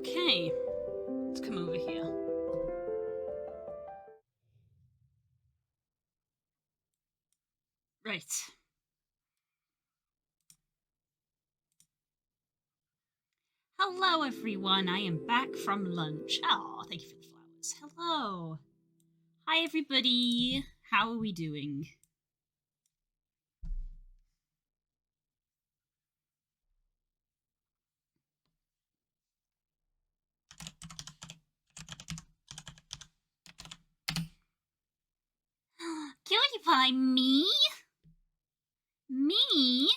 Okay, let's come over here. Right. Hello, everyone. I am back from lunch. Oh, thank you for the flowers. Hello. Hi, everybody. How are we doing? Cutie pie, me? Me?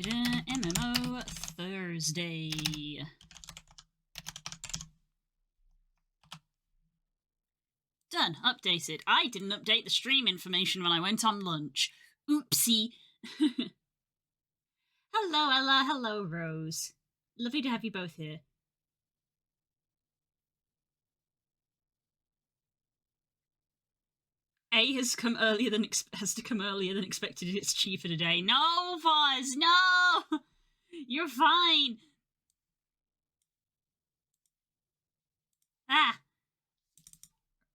MMO Thursday. Done. Updated. I didn't update the stream information when I went on lunch. Oopsie. Hello, Ella. Hello, Rose. Lovely to have you both here. A has come earlier than has to come earlier than expected. It's cheaper today. No, Voz, no. You're fine. Ah.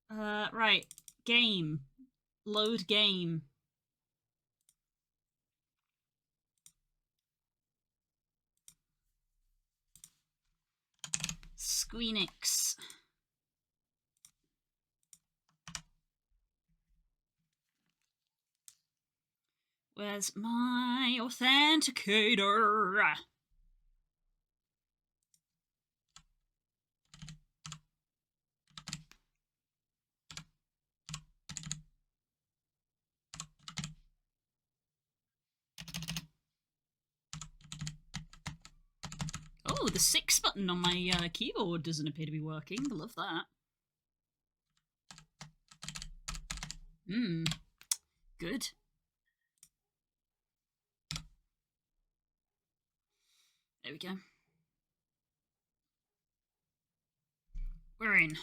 Right. Game. Load game. Squeenix. Where's my authenticator? Oh, the 6 button on my keyboard doesn't appear to be working. I love that. Good. There we go. We're in.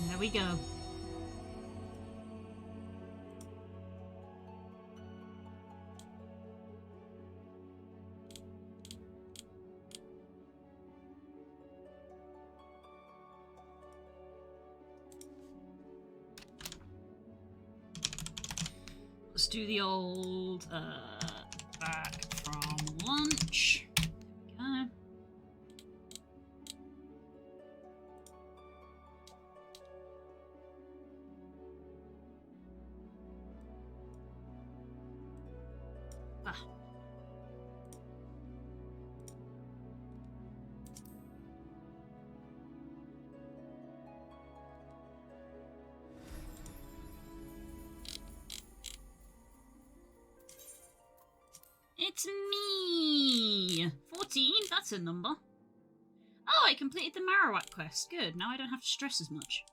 There we go. Let's do the old back from lunch. There we go. Ah. It's me! 14, that's a number. Oh, I completed the Marowak quest. Good, now I don't have to stress as much.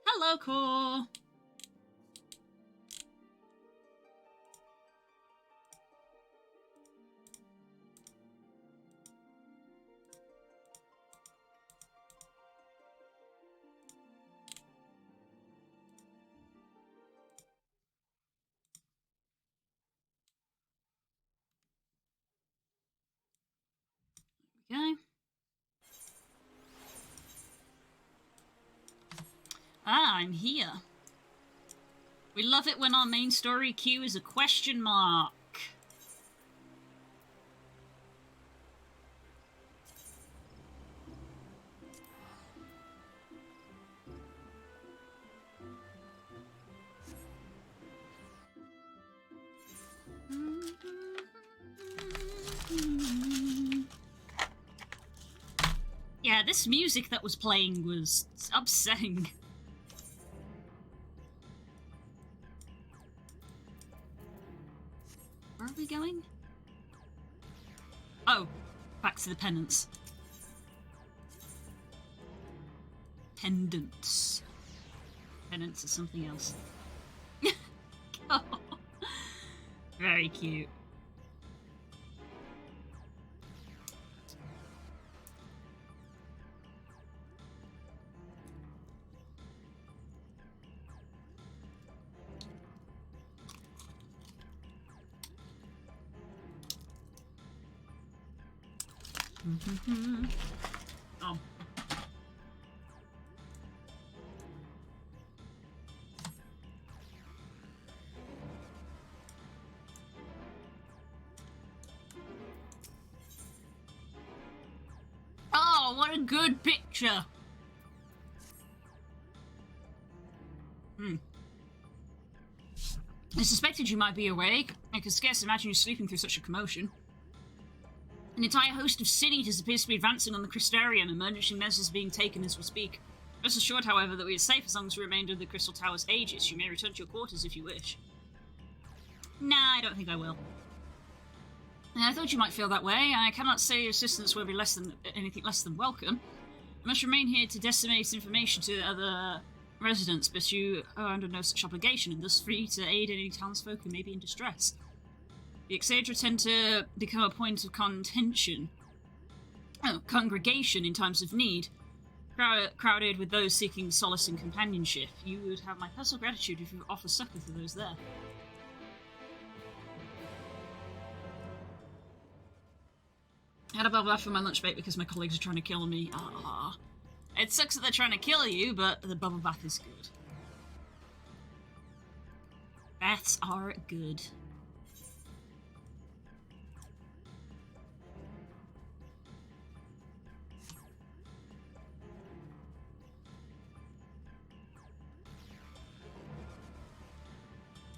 Hello, Core! Okay. Ah, I'm here. We love it when our main story queue is a question mark. Yeah, this music that was playing was upsetting. Where are we going? Oh, back to the penance. Pendants. Penance is something else. Oh, very cute. Oh. Oh, what a good picture! I suspected you might be awake. I could scarce imagine you sleeping through such a commotion. An entire host of sin eaters appears to be advancing on the Crystarium, emergency measures being taken as we speak. Rest assured, however, that we are safe as long as we remain under the Crystal Tower's aegis. You may return to your quarters if you wish. Nah, I don't think I will. I thought you might feel that way. I cannot say your assistance will be anything less than welcome. I must remain here to disseminate information to other residents, but you are under no such obligation, and thus free to aid any townsfolk who may be in distress. The Exedra tend to become a point of congregation in times of need, crowded with those seeking solace and companionship. You would have my personal gratitude if you offer succor to those there. I had a bubble bath for my lunch break because my colleagues are trying to kill me. It sucks that they're trying to kill you, but the bubble bath is good. Baths are good.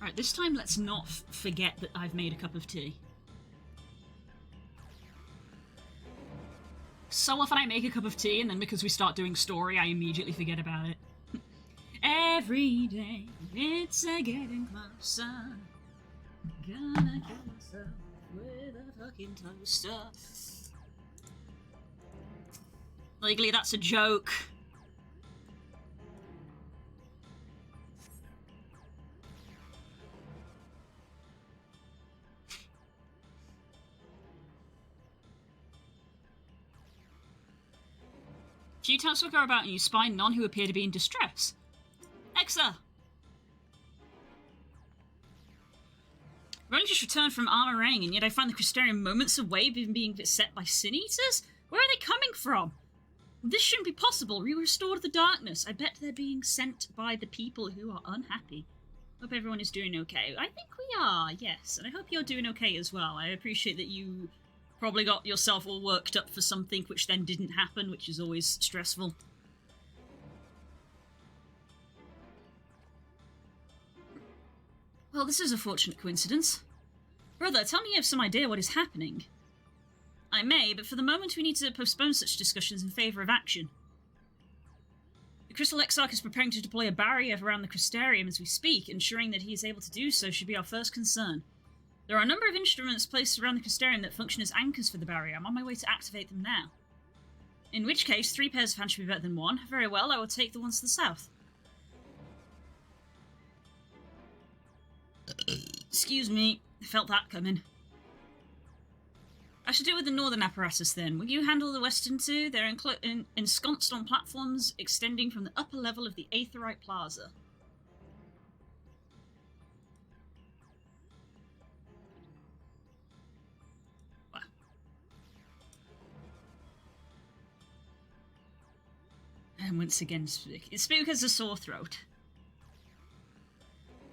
Alright, this time let's not forget that I've made a cup of tea. So often I make a cup of tea, and then because we start doing story, I immediately forget about it. Every day, it's getting closer. Gonna kill myself with a fucking toaster. Legally, that's a joke. Few townsfolk are about and you spy none who appear to be in distress. Exa! I've only just returned from Armorang, and yet I find the Crystarium moments away from being beset by sin eaters? Where are they coming from? This shouldn't be possible. We restored the darkness. I bet they're being sent by the people who are unhappy. Hope everyone is doing okay. I think we are, yes. And I hope you're doing okay as well. I appreciate that you probably got yourself all worked up for something which then didn't happen, which is always stressful. Well, this is a fortunate coincidence. Brother, tell me you have some idea what is happening. I may, but for the moment we need to postpone such discussions in favour of action. The Crystal Exarch is preparing to deploy a barrier around the Crystarium as we speak. Ensuring that he is able to do so should be our first concern. There are a number of instruments placed around the Crystarium that function as anchors for the barrier. I'm on my way to activate them now. In which case, 3 pairs of hands should be better than 1. Very well, I will take the ones to the south. Excuse me, I felt that coming. I should deal with the northern apparatus then. Will you handle the western two? They're ensconced on platforms extending from the upper level of the Aetherite Plaza. Wow. And once again, Spook has a sore throat.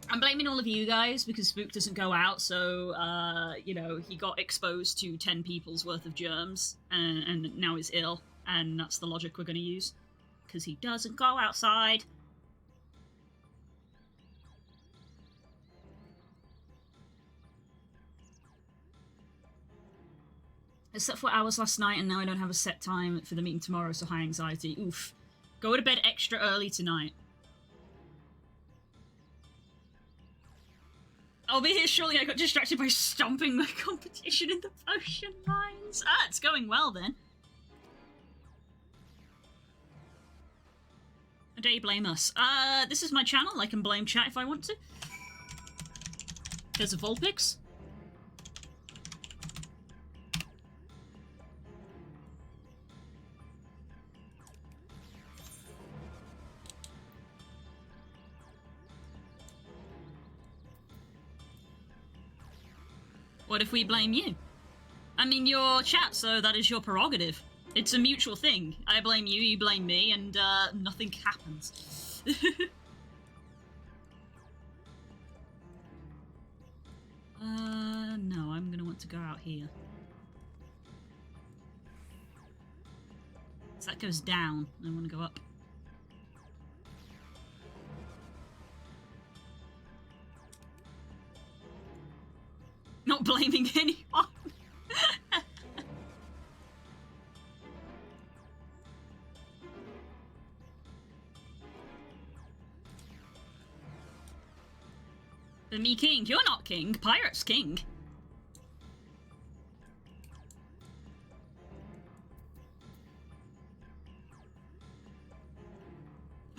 I'm blaming all of you guys because Spook doesn't go out, so, you know, he got exposed to 10 people's worth of germs, and now is ill, and that's the logic we're going to use. Because he doesn't go outside. I slept 4 hours last night and now I don't have a set time for the meeting tomorrow, so high anxiety. Oof. Go to bed extra early tonight. I'll be here shortly. I got distracted by stomping my competition in the potion lines. Ah, it's going well then. How dare you blame us? This is my channel. I can blame chat if I want to. There's a Vulpix. What if we blame you? I mean, you're chat, so that is your prerogative. It's a mutual thing. I blame you, you blame me, and nothing happens. No, I'm gonna want to go out here. So that goes down. I want to go up. Not blaming anyone. But me king. You're not king. Pirate's king.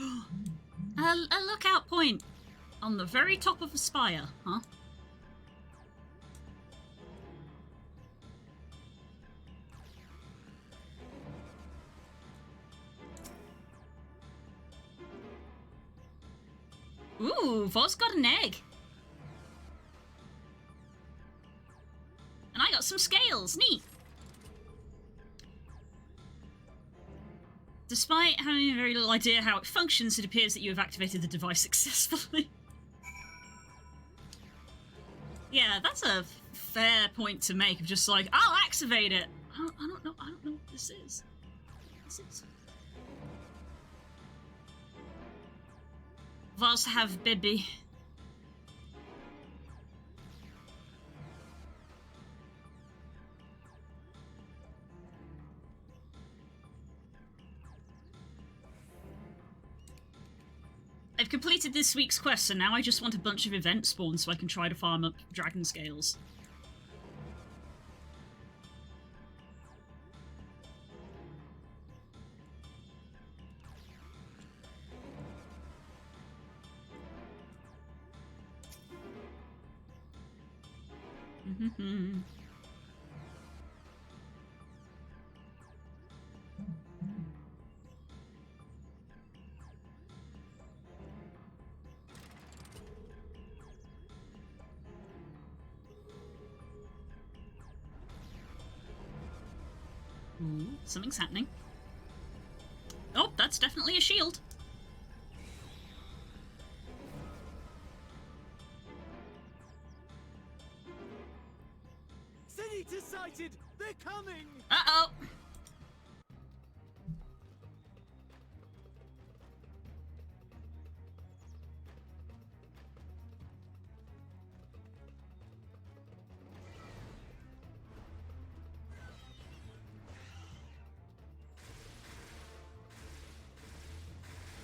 A lookout point on the very top of a spire, huh? Ooh, Voz got an egg. And I got some scales. Neat. Despite having very little idea how it functions, it appears that you have activated the device successfully. Yeah, that's a fair point to make, of just like, I'll activate it. I don't know what this is. This is... Voz have baby. I've completed this week's quest, so now I just want a bunch of event spawns so I can try to farm up dragon scales. Ooh, something's happening. Oh, that's definitely a shield. Senator sighted! They're coming! Uh-oh!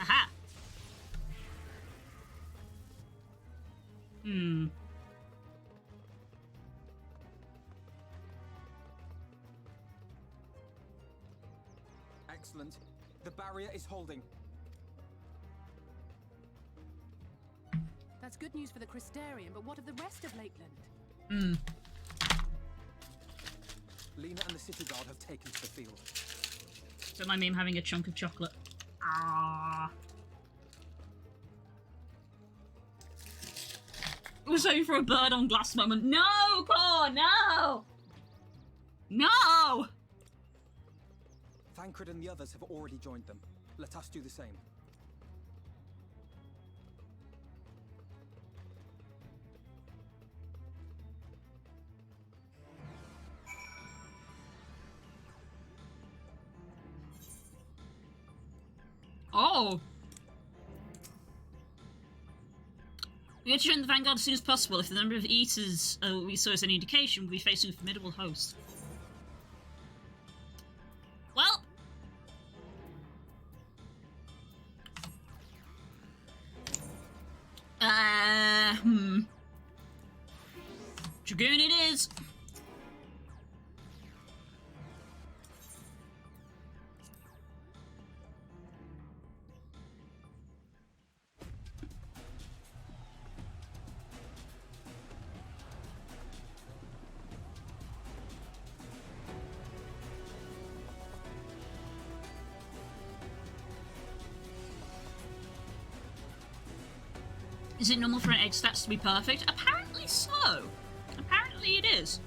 Aha! Excellent. The barrier is holding. That's good news for the Crystarian, but what of the rest of Lakeland? Lena and the city guard have taken to the field. Don't mind me, I'm having a chunk of chocolate. Ah. I was hoping for a bird on glass moment. No, Core, no! No! Thancred and the others have already joined them. Let us do the same. Oh! We get to join the Vanguard as soon as possible. If the number of eaters we saw as any indication, we'll be facing a formidable host. Dragoon it is! Is it normal for an egg stats to be perfect? Apparently so. Apparently it is.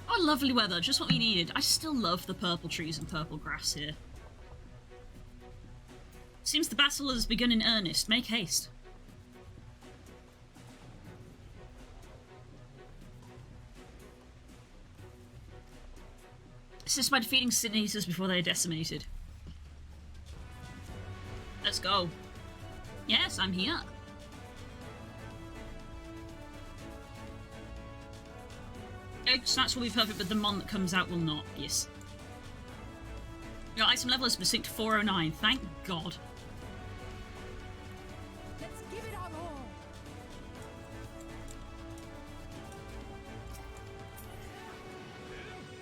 Oh, lovely weather. Just what we needed. I still love the purple trees and purple grass here. Seems the battle has begun in earnest. Make haste. Assist by defeating sin eaters before they are decimated. Let's go. Yes, I'm here. Egg snacks will be perfect, but the mon that comes out will not. Yes. Your item level has been synced to 409. Thank God. Let's give it our all.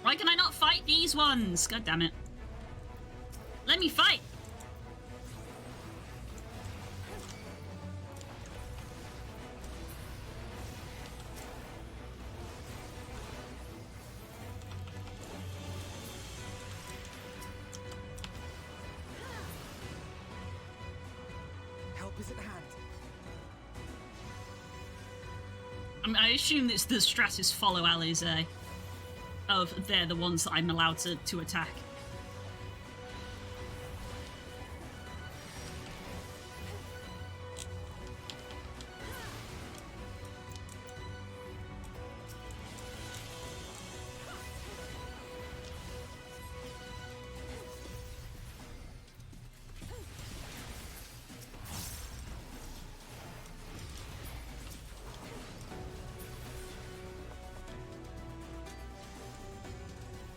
Why can I not fight these ones? God damn it. Let me fight! Help is at hand. I assume that the Stratus follow Alize. Of they're the ones that I'm allowed to attack.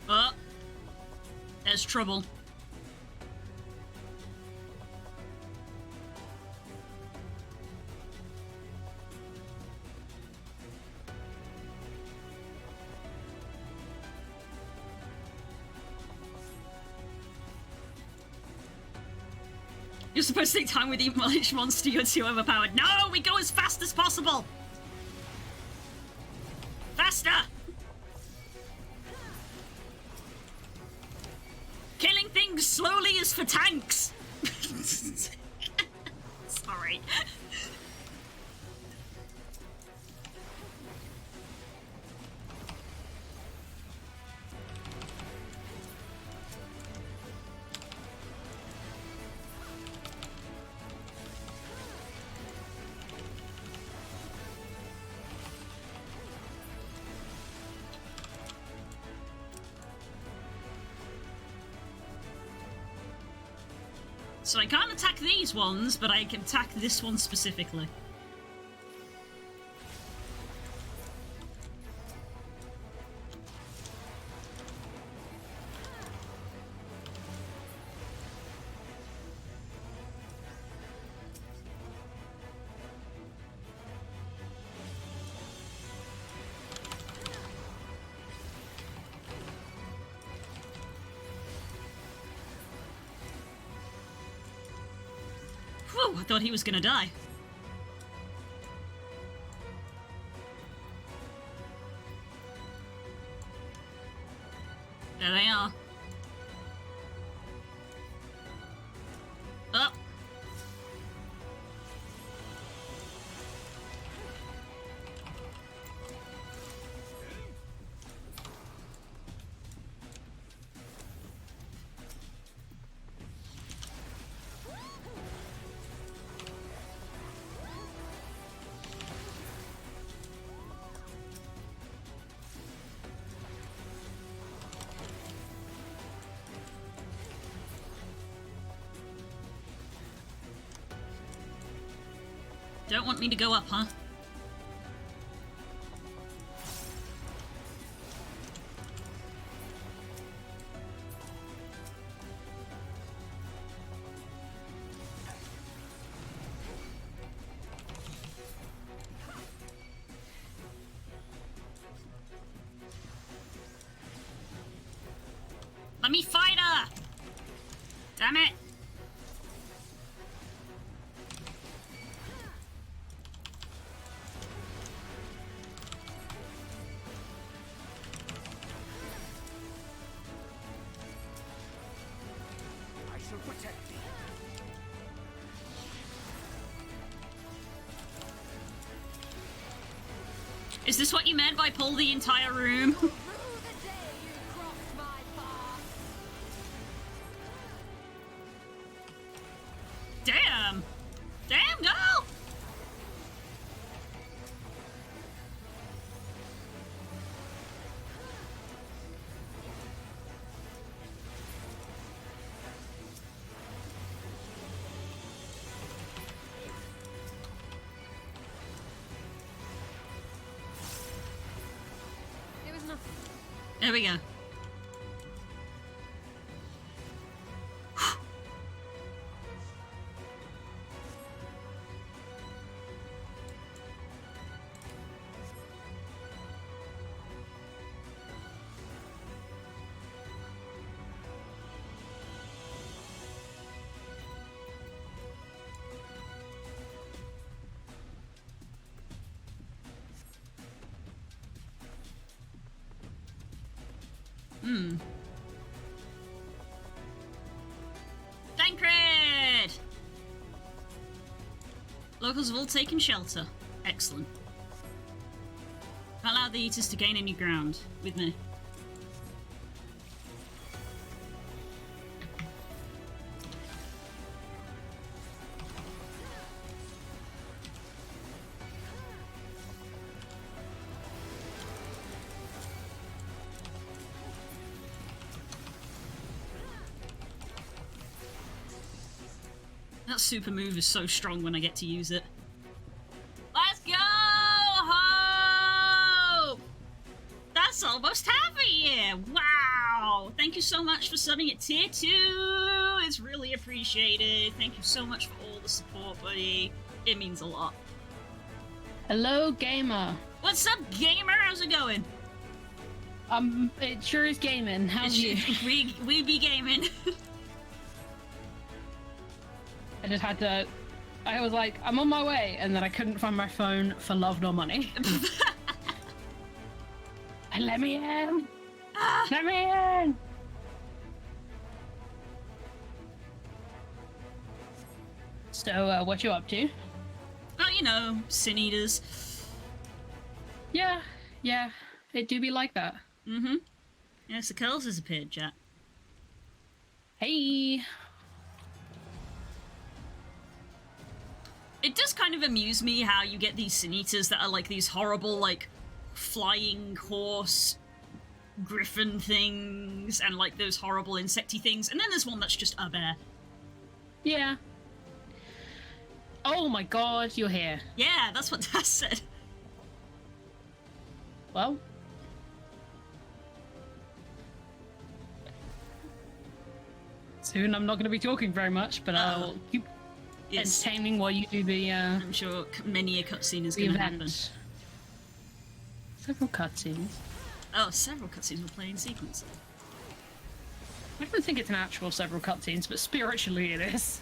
Oh, there's trouble. You're supposed to take time with each monster you're too overpowered. No, we go as fast as possible. Faster! Killing things slowly is for tanks! Sorry. So I can't attack these ones, but I can attack this one specifically. Whew, I thought he was gonna die. There they are. Oh. Don't want me to go up, huh? Let me fight her! Damn it! I shall protect thee. Is this what you meant by pull the entire room? Rue the day you crossed my path. Damn! Damn, girl! It was nothing. There we go. Thancred! Locals have all taken shelter. Excellent. Can't allow the eaters to gain any ground with me. That super move is so strong when I get to use it. Let's go! Hope! That's almost half a year! Wow! Thank you so much for subbing at tier 2! It's really appreciated. Thank you so much for all the support, buddy. It means a lot. Hello, gamer. What's up, gamer? How's it going? It sure is gaming. How's you? we be gaming. I just had to. I was like, I'm on my way, and then I couldn't find my phone for love nor money. And let me in! Let me in! So, what you up to? Oh, you know, sin eaters. Yeah, it do be like that. Mm-hmm. Yes, the curls has appeared, chat. Hey! It does kind of amuse me how you get these sin eaters that are like these horrible, like, flying horse griffin things and like those horrible insecty things, and then there's one that's just a bear. Yeah. Oh my god, you're here. Yeah, that's what Daz said. Well. Soon I'm not going to be talking very much, but I'll keep entertaining while you do the, I'm sure many a cutscene is the going to happen. event. Several cutscenes. Oh, several cutscenes will play in sequence. I don't think it's an actual several cutscenes, but spiritually it is.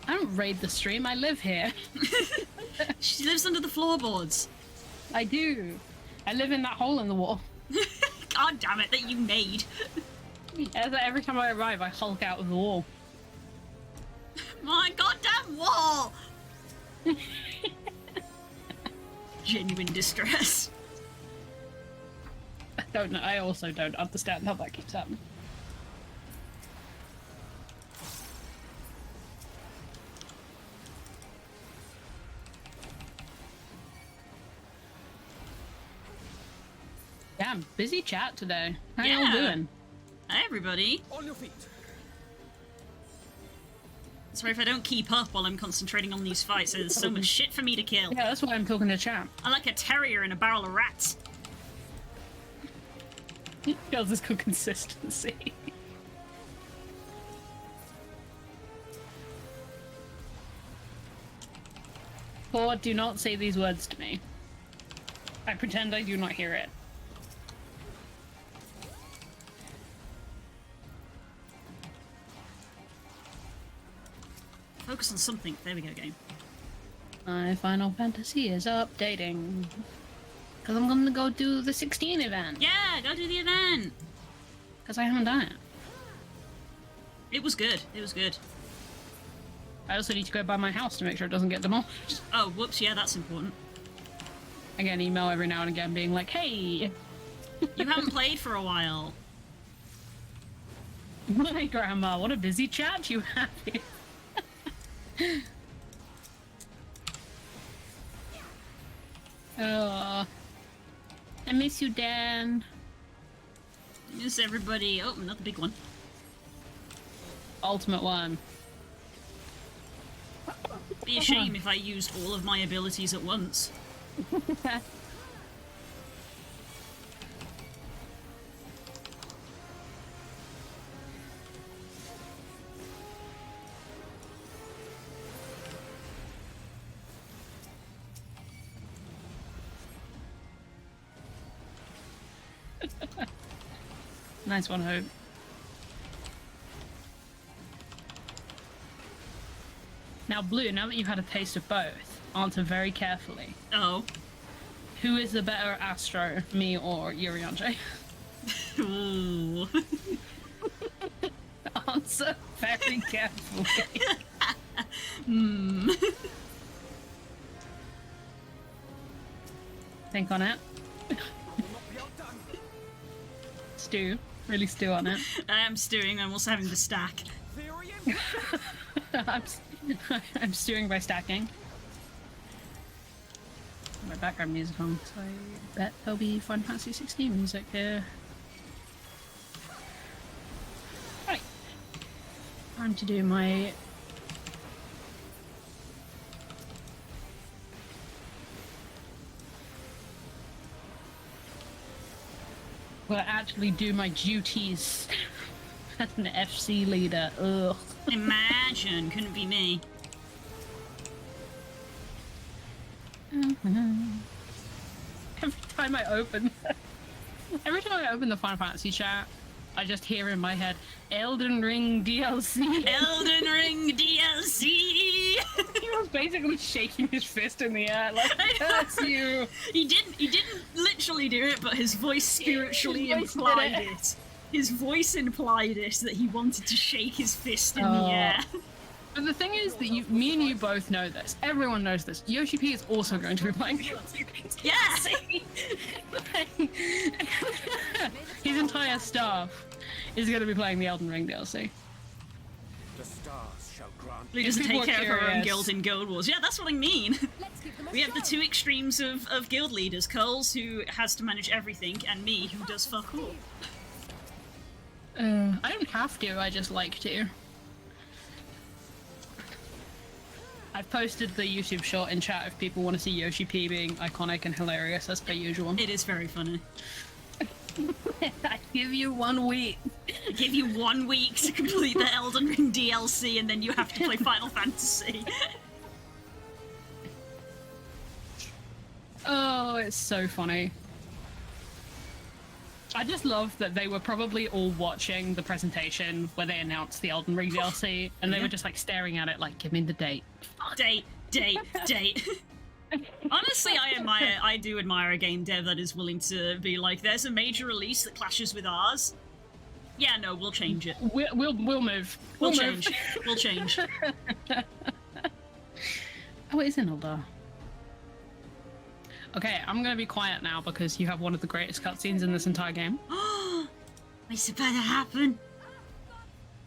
I don't raid the stream, I live here. She lives under the floorboards. I do. I live in that hole in the wall. God damn it, that you made. Every time I arrive, I hulk out of the wall. My goddamn wall! Genuine distress. I also don't understand how that keeps happening. Damn, busy chat today. How y'all doing? Hi, everybody. On your feet. Sorry if I don't keep up while I'm concentrating on these fights. There's so much shit for me to kill. Yeah, that's why I'm talking to chat. I'm like a terrier in a barrel of rats. Feels this good consistency. Poor, do not say these words to me. I pretend I do not hear it. Focus on something. There we go, game. My Final Fantasy is updating. Because I'm gonna go do the 16 event. Yeah, go do the event. Because I haven't done it. It was good. It was good. I also need to go by my house to make sure it doesn't get demolished. Oh, whoops. Yeah, that's important. I get an email every now and again being like, hey! You haven't played for a while. My grandma, what a busy chat you have here. Oh, I miss you, Dan. Miss everybody. Oh, not the big one. Ultimate one. Be a shame if I used all of my abilities at once. Nice one, Hope. Now, Blue, now that you've had a taste of both, answer very carefully. Oh. Who is the better Astro, me or Urianger? Ooh. Answer very carefully. Hmm. Think on it. Stew. Really stew on it. I am stewing. I'm also having to stack. I'm stewing by stacking. My background music on, so I bet there'll be Final Fantasy 16 music here. Right. Time to do my... Well, actually do my duties as an FC leader. Ugh. Imagine. Couldn't be me. Every time I open the Final Fantasy chat, I just hear in my head, Elden Ring DLC. Elden Ring DLC! He was basically shaking his fist in the air like, that's you! He didn't literally do it, but his voice spiritually His voice implied did it. His voice implied it, that he wanted to shake his fist in the air. But the thing is that me and you both know this. Everyone knows this. Yoshi P is also going to be playing the Elden Ring DLC. His entire staff is going to be playing the Elden Ring DLC. The stars shall grant. We just take care of our own curious. guild in Guild Wars. Yeah, that's what I mean. Let's give them a We have the show. two extremes of guild leaders. Coles, who has to manage everything, and me, who does fuck all. I don't have to, I just like to. I've posted the YouTube short in chat if people want to see Yoshi P being iconic and hilarious as per usual. It is very funny. I give you 1 week. I give you 1 week to complete the Elden Ring DLC, and then you have to play Final Fantasy. Oh, it's so funny. I just love that they were probably all watching the presentation where they announced the Elden Ring DLC, and they were just like staring at it like, give me the date. Date. Honestly, I do admire a game dev that is willing to be like, there's a major release that clashes with ours. Yeah, no, we'll change it. We'll move. We'll move. change. We'll change. Oh, it is in Eldar. Okay, I'm gonna be quiet now because you have one of the greatest cutscenes in this entire game. What's about to happen?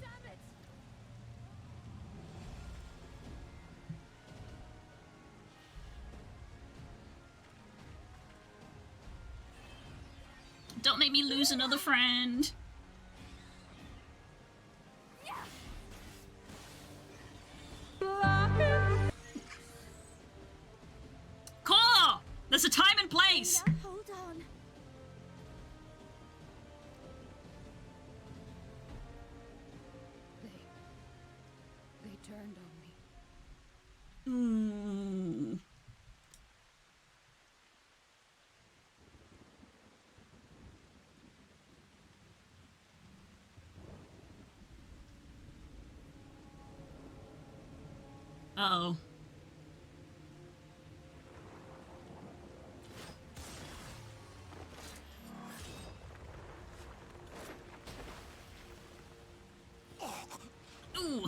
Damn it! Don't make me lose another friend. Core! There's a time and place! Now hold on. They turned on me. Uh-oh. Ooh.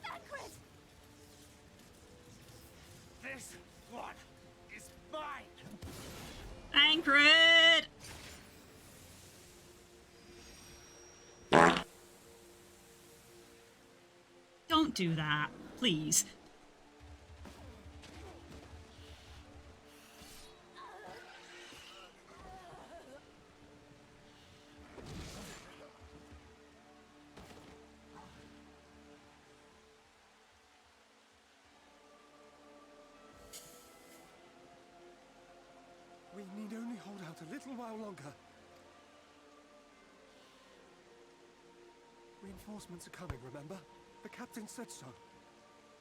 Sacred! This one is mine! Tancred! Don't do that, please. We need only hold out a little while longer. Reinforcements are coming, remember? The captain said so.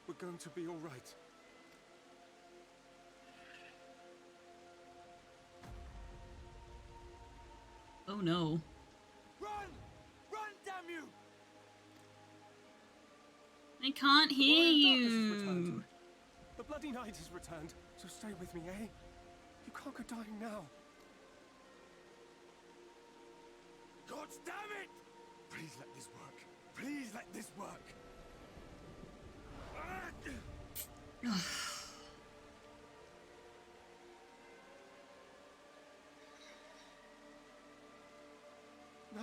We're going to be all right. Oh no. Run! Run, damn you! I can't hear Warrior Darkness has you. returned. The Bloody Knight has returned, so stay with me, eh? You can't go dying now. God damn it! Please let this work. Please let this work. No,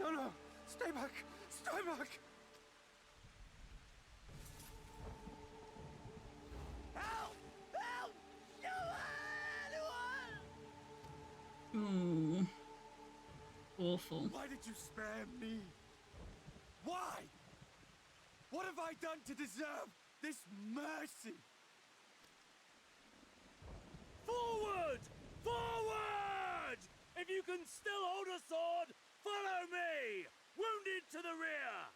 no, no! Stay back! Stay back! Help! Help! Ooh. Anyone! Awful. Why did you spare me? Why? What have I done to deserve this mercy? Forward! Forward! If you can still hold a sword, follow me! Wounded to the rear!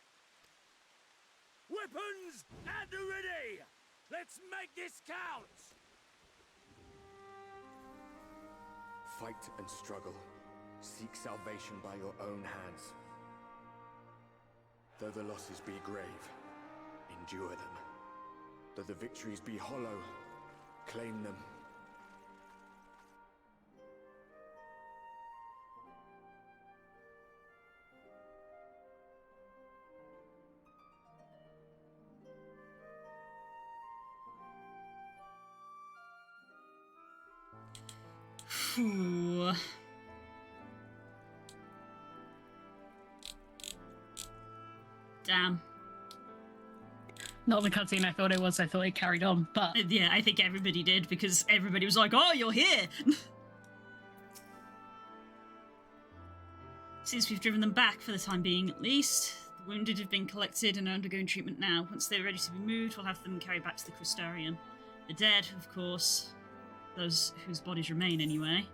Weapons at the ready! Let's make this count! Fight and struggle. Seek salvation by your own hands. Though the losses be grave, endure them. Though the victories be hollow, claim them. Ooh. Damn. Not the cutscene I thought it was. I thought it carried on, but Yeah, I think everybody did because everybody was like, oh, you're here! Seems we've driven them back for the time being, at least. The wounded have been collected and are undergoing treatment now. Once they're ready to be moved, we'll have them carried back to the Crystarium. The dead, of course. Those whose bodies remain, anyway.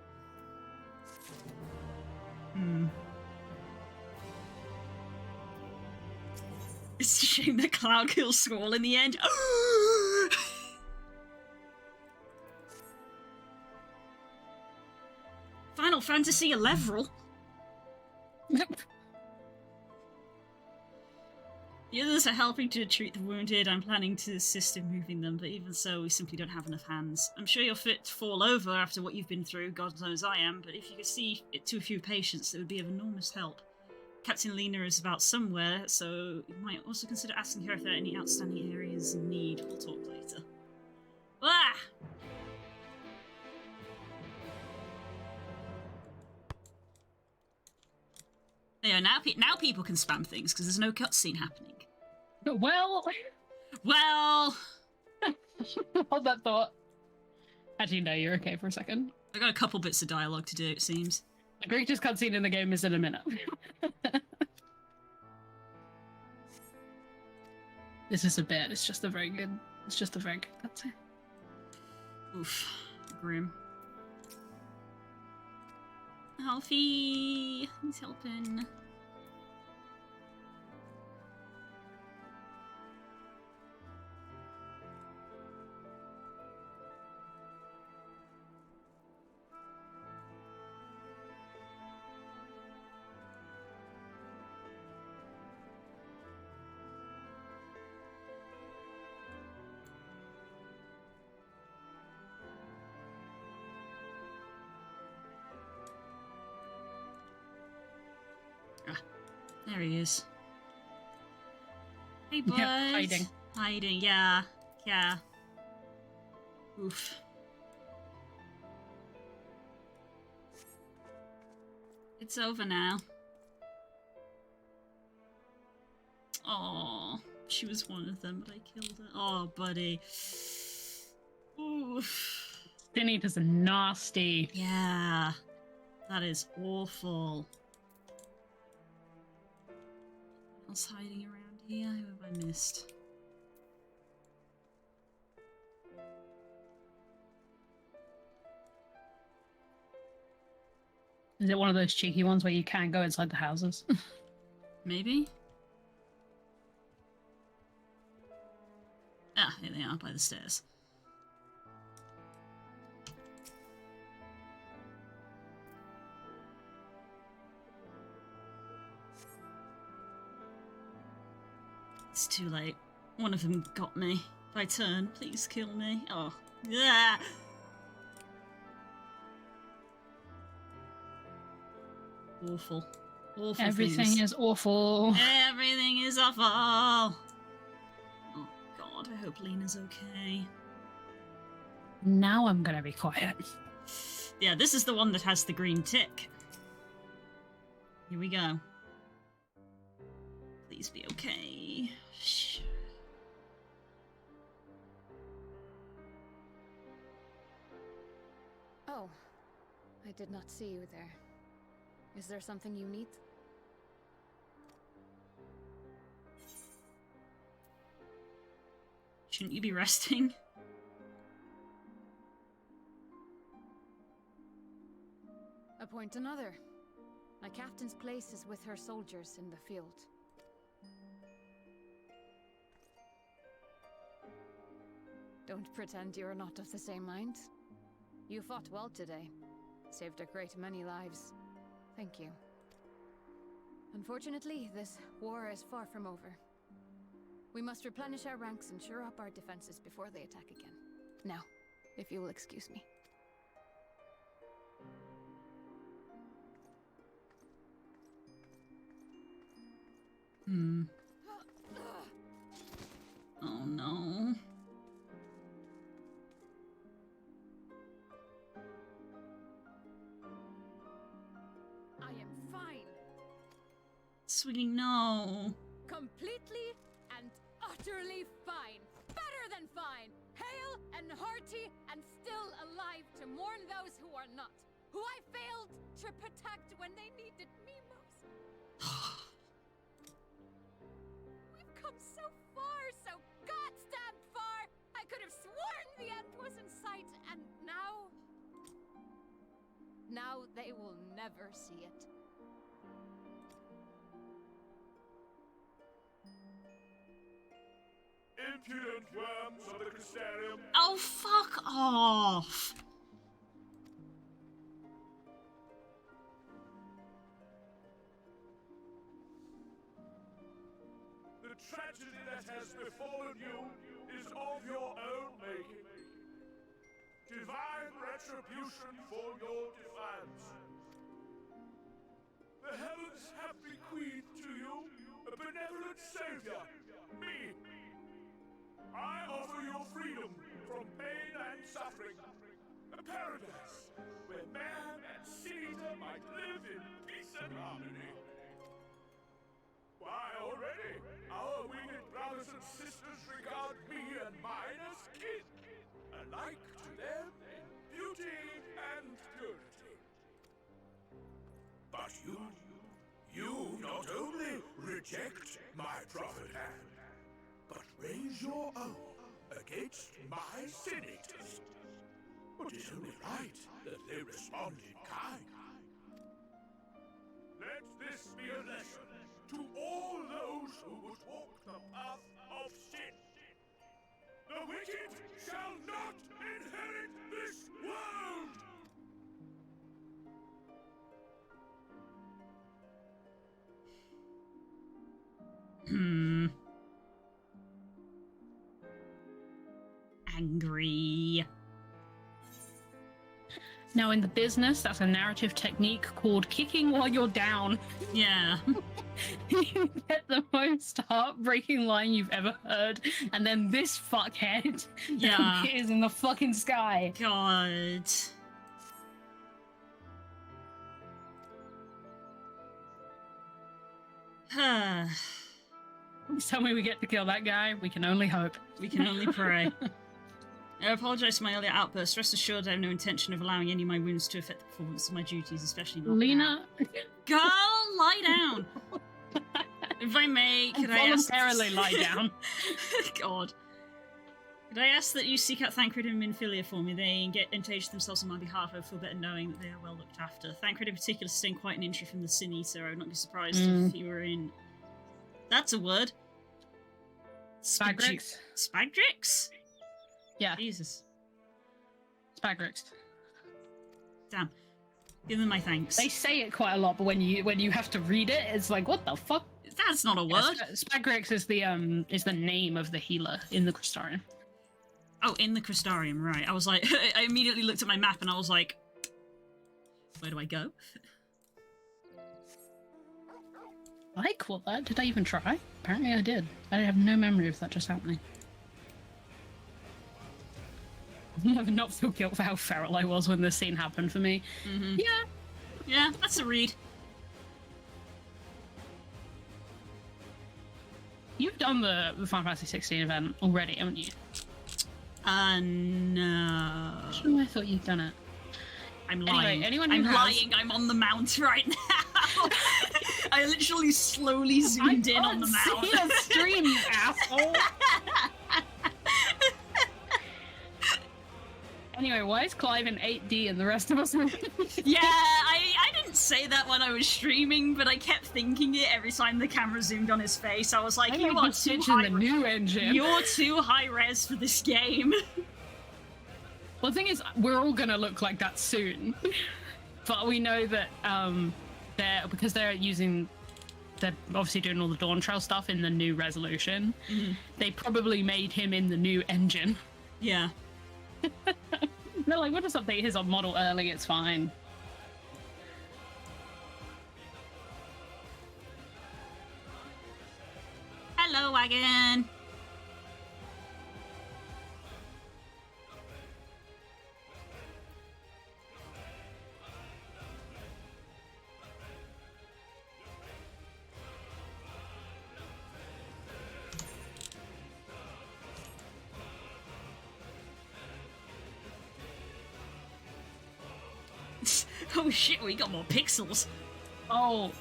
It's a shame that Cloud kills Squall in the end. Final Fantasy XI. The others are helping to treat the wounded. I'm planning to assist in moving them, but even so, we simply don't have enough hands. I'm sure you're fit to fall over after what you've been through, God knows I am, but if you could see it to a few patients, it would be of enormous help. Captain Lena is about somewhere, so you might also consider asking her if there are any outstanding areas in need. We'll talk later. Ah! Yeah, now people can spam things because there's no cutscene happening. well, Well, hold that thought. Actually, no, you're okay for a second. I got a couple bits of dialogue to do, it seems. The greatest cutscene in the game is in a minute. This is a bit. It's just a very good cutscene. Oof. Grim. Alfie! He's helping. Ah, there he is. Hey, bud. Yeah, hiding. Hiding, yeah. Yeah. Oof. It's over now. Oh, she was one of them, but I killed her. Oh, buddy. Oof. Sin Eater's nasty. Yeah. That is awful. What else hiding around here? Who have I missed? Is it one of those cheeky ones where you can't go inside the houses? Maybe? Ah, here they are by the stairs. It's too late. One of them got me. If I turn, please kill me. Oh, yeah. Awful. Awful Everything things. is awful. Everything is awful. Oh God, I hope Lena's okay. Now I'm gonna be quiet. Yeah, this is the one that has the green tick. Here we go. Please be okay. Shh. Oh, I did not see you there. Is there something you need? Shouldn't you be resting? Appoint another. My captain's place is with her soldiers in the field. Don't pretend you're not of the same mind. You fought well today. Saved a great many lives. Thank you. Unfortunately, this war is far from over. We must replenish our ranks and shore up our defenses before they attack again. Now, if you will excuse me. Oh no. I am fine. Sweetie, no. Completely and utterly fine. Better than fine. Hale and hearty and still alive to mourn those who are not. Who I failed to protect when they needed me most. We've come so far, so goddamn far. I could have sworn the end was in sight, and now... Now they will never see it. Impudent worms of the Crystarium. Oh, fuck off. The tragedy that has befallen you is of your own making. Divine retribution for your defiance. The heavens have bequeathed to you a benevolent savior, me. I offer you freedom from pain and suffering. A paradise where man and Caesar might live in peace and harmony. Why, already, our winged brothers and sisters regard me and mine as kin, alike to them in beauty and purity. But you not only reject my prophet hand, but raise your own against my senators. But it's only right that they respond in kind. Let this be a lesson to all those who would walk the path of sin. The wicked shall not inherit this world! Angry. Now, in the business, that's a narrative technique called kicking while you're down. Yeah. You get the most heartbreaking line you've ever heard, and then this fuckhead is in the fucking sky. God. Please tell me we get to kill that guy. We can only hope. We can only pray. I apologise for my earlier outburst. Rest assured I have no intention of allowing any of my wounds to affect the performance of my duties, especially not Lena. Girl, lie down! If I may, could I ask... Voluntarily lie down. God. Could I ask that you seek out Thancred and Minfilia for me? They engage themselves on my behalf. I feel better knowing that they are well looked after. Thancred in particular sustained quite an injury from the Sin Eater. I would not be surprised if he were in... That's a word. Spagrix. Spagrix? Yeah. Jesus. Spagrix. Damn. Give them my thanks. They say it quite a lot, but when you have to read it, it's like, what the fuck? That's not a word. Spagrix is the name of the healer in the Crystarium. Oh, in the Crystarium, right. I was like, I immediately looked at my map and I was like, where do I go? I caught that. Did I even try? Apparently I did. I have no memory of that just happening. I'll never not feel guilt for how feral I was when this scene happened for me. Mm-hmm. Yeah. Yeah, that's a read. You've done the Final Fantasy 16 event already, haven't you? No. Sure, I thought you'd done it. I'm lying. Anyway, I'm lying. I'm on the mount right now. I literally slowly zoomed in on the mount. See your stream, you asshole. Anyway, why is Clive in 8D and the rest of us are... Yeah, I didn't say that when I was streaming, but I kept thinking it every time the camera zoomed on his face. I was like, you are too high. The new engine. You're too high res for this game. Well, the thing is, we're all gonna look like that soon. But we know that because they're obviously doing all the Dawn Trail stuff in the new resolution. Mm-hmm. They probably made him in the new engine. Yeah. They're like, we'll just update his model early, it's fine. Hello, wagon. Oh shit, we got more pixels. Oh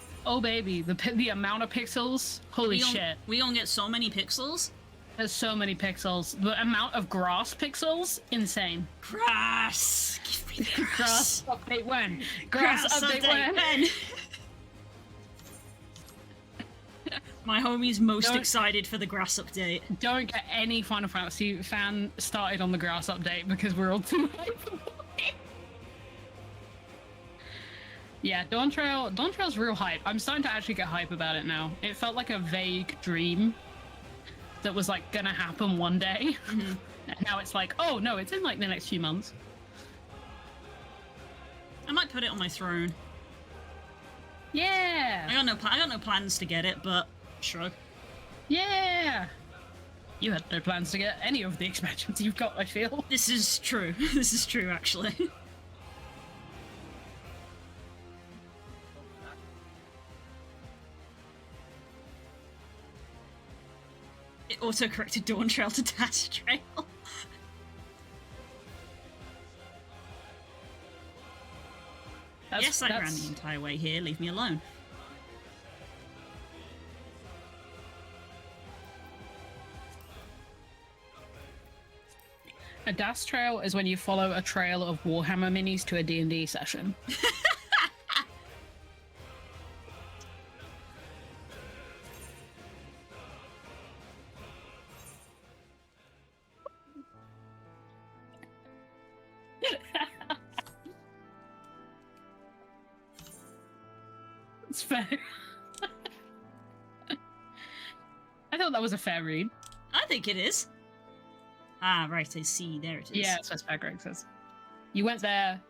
baby, the amount of pixels, holy shit. We gonna get so many pixels? There's so many pixels. The amount of grass pixels, insane. Grass! Give me the grass. Grass update when? Grass update when? My homie's most excited for the grass update. Don't get any Final Fantasy fan started on the grass update because we're all too hyped. Yeah, Dawn Trail's real hype. I'm starting to actually get hype about it now. It felt like a vague dream that was like gonna happen one day. Mm-hmm. And now it's like, oh no, it's in like the next few months. I might put it on my throne. Yeah. I got no plans to get it, but shrug. Yeah. You had no plans to get any of the expansions you've got, I feel. This is true. This is true, actually. It auto-corrected Dawn Trail to Dash Trail. Yes, I ran the entire way here. Leave me alone. A dash trail is when you follow a trail of Warhammer minis to a D&D session. It's fair. I thought that was a fair read. I think it is. Ah, right, I see. There it is. Yeah, that's what Spagrix says. You went there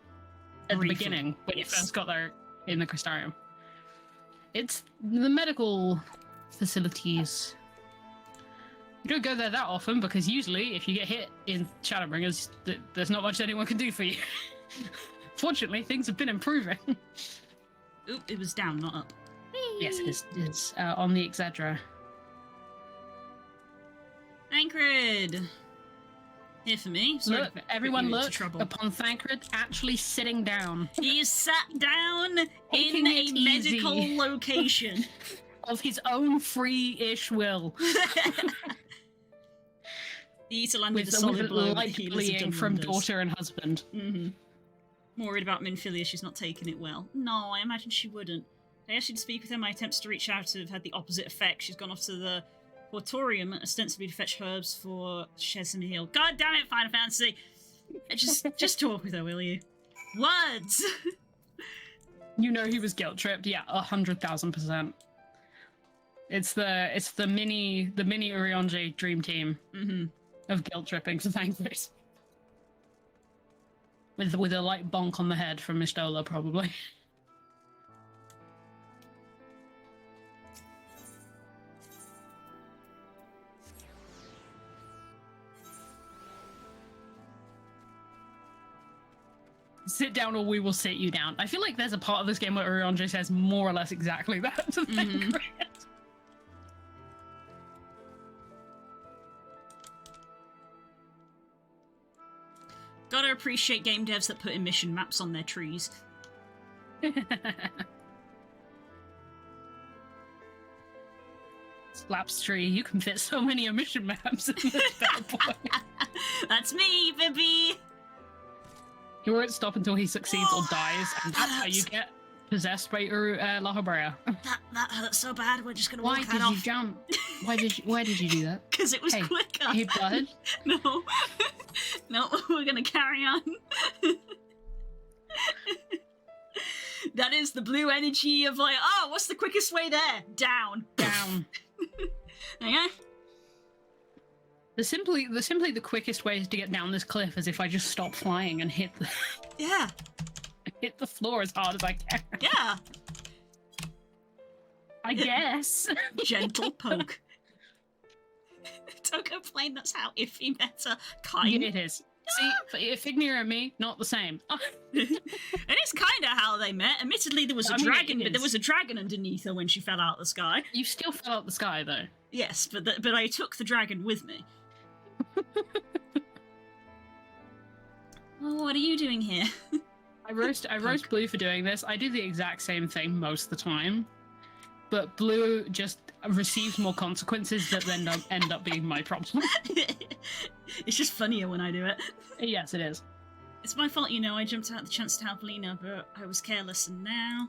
at the Briefly, beginning when yes. you first got there in the Crystarium. It's the medical facilities. You don't go there that often because usually if you get hit in Shadowbringers, there's not much anyone can do for you. Fortunately, things have been improving. Oop, it was down, not up. Yes, it is. It's on the Exedra. Thancred! Here for me. Sorry Look, to everyone put you into look trouble. upon Thancred actually sitting down. He is sat down in Taking a it easy. medical location. Of his own free-ish will. The Eater landed a With solid blow. light Healers have bleeding done from wonders. daughter and husband. Mm-hmm. More worried about Minfilia, she's not taking it well. No, I imagine she wouldn't. I asked you to speak with her. My attempts to reach out have had the opposite effect. She's gone off to the Portorium, ostensibly to fetch herbs for Shezimil. God damn it, Final Fantasy! Just talk with her, will you? Words! You know he was guilt tripped. Yeah, 100,000%. It's the mini Urionji dream team of guilt tripping for Thancred. With a light bonk on the head from Mishdola, probably. Sit down or we will sit you down. I feel like there's a part of this game where Urionji says more or less exactly that to Thancred. Gotta appreciate game devs that put emission maps on their trees. Slaps tree, you can fit so many emission maps in this bad boy. That's me, baby! He won't stop until he succeeds or dies, and that's how you get possessed by La Habrea. That hurts so bad, we're just gonna Why walk did that you off. jump? Why did you do that? Because it was Hey, quicker. hey, bud. No. No, we're gonna carry on. That is the blue energy of like, oh, what's the quickest way there? Down. Down. Okay. The quickest way to get down this cliff is if I just stop flying and hit the floor as hard as I can. Yeah. I guess. Gentle poke. Don't complain, that's how iffy meta kind. It is. See, Figneer and me, not the same. It is kind of how they met. Admittedly, there was a dragon, but there was a dragon underneath her when she fell out of the sky. You still fell out the sky, though. Yes, but I took the dragon with me. Oh, what are you doing here? I roast Blue for doing this. I do the exact same thing most of the time, but Blue just receives more consequences that then end up being my problem. It's just funnier when I do it. Yes, it is. It's my fault, you know. I jumped out the chance to help Lena, but I was careless, and now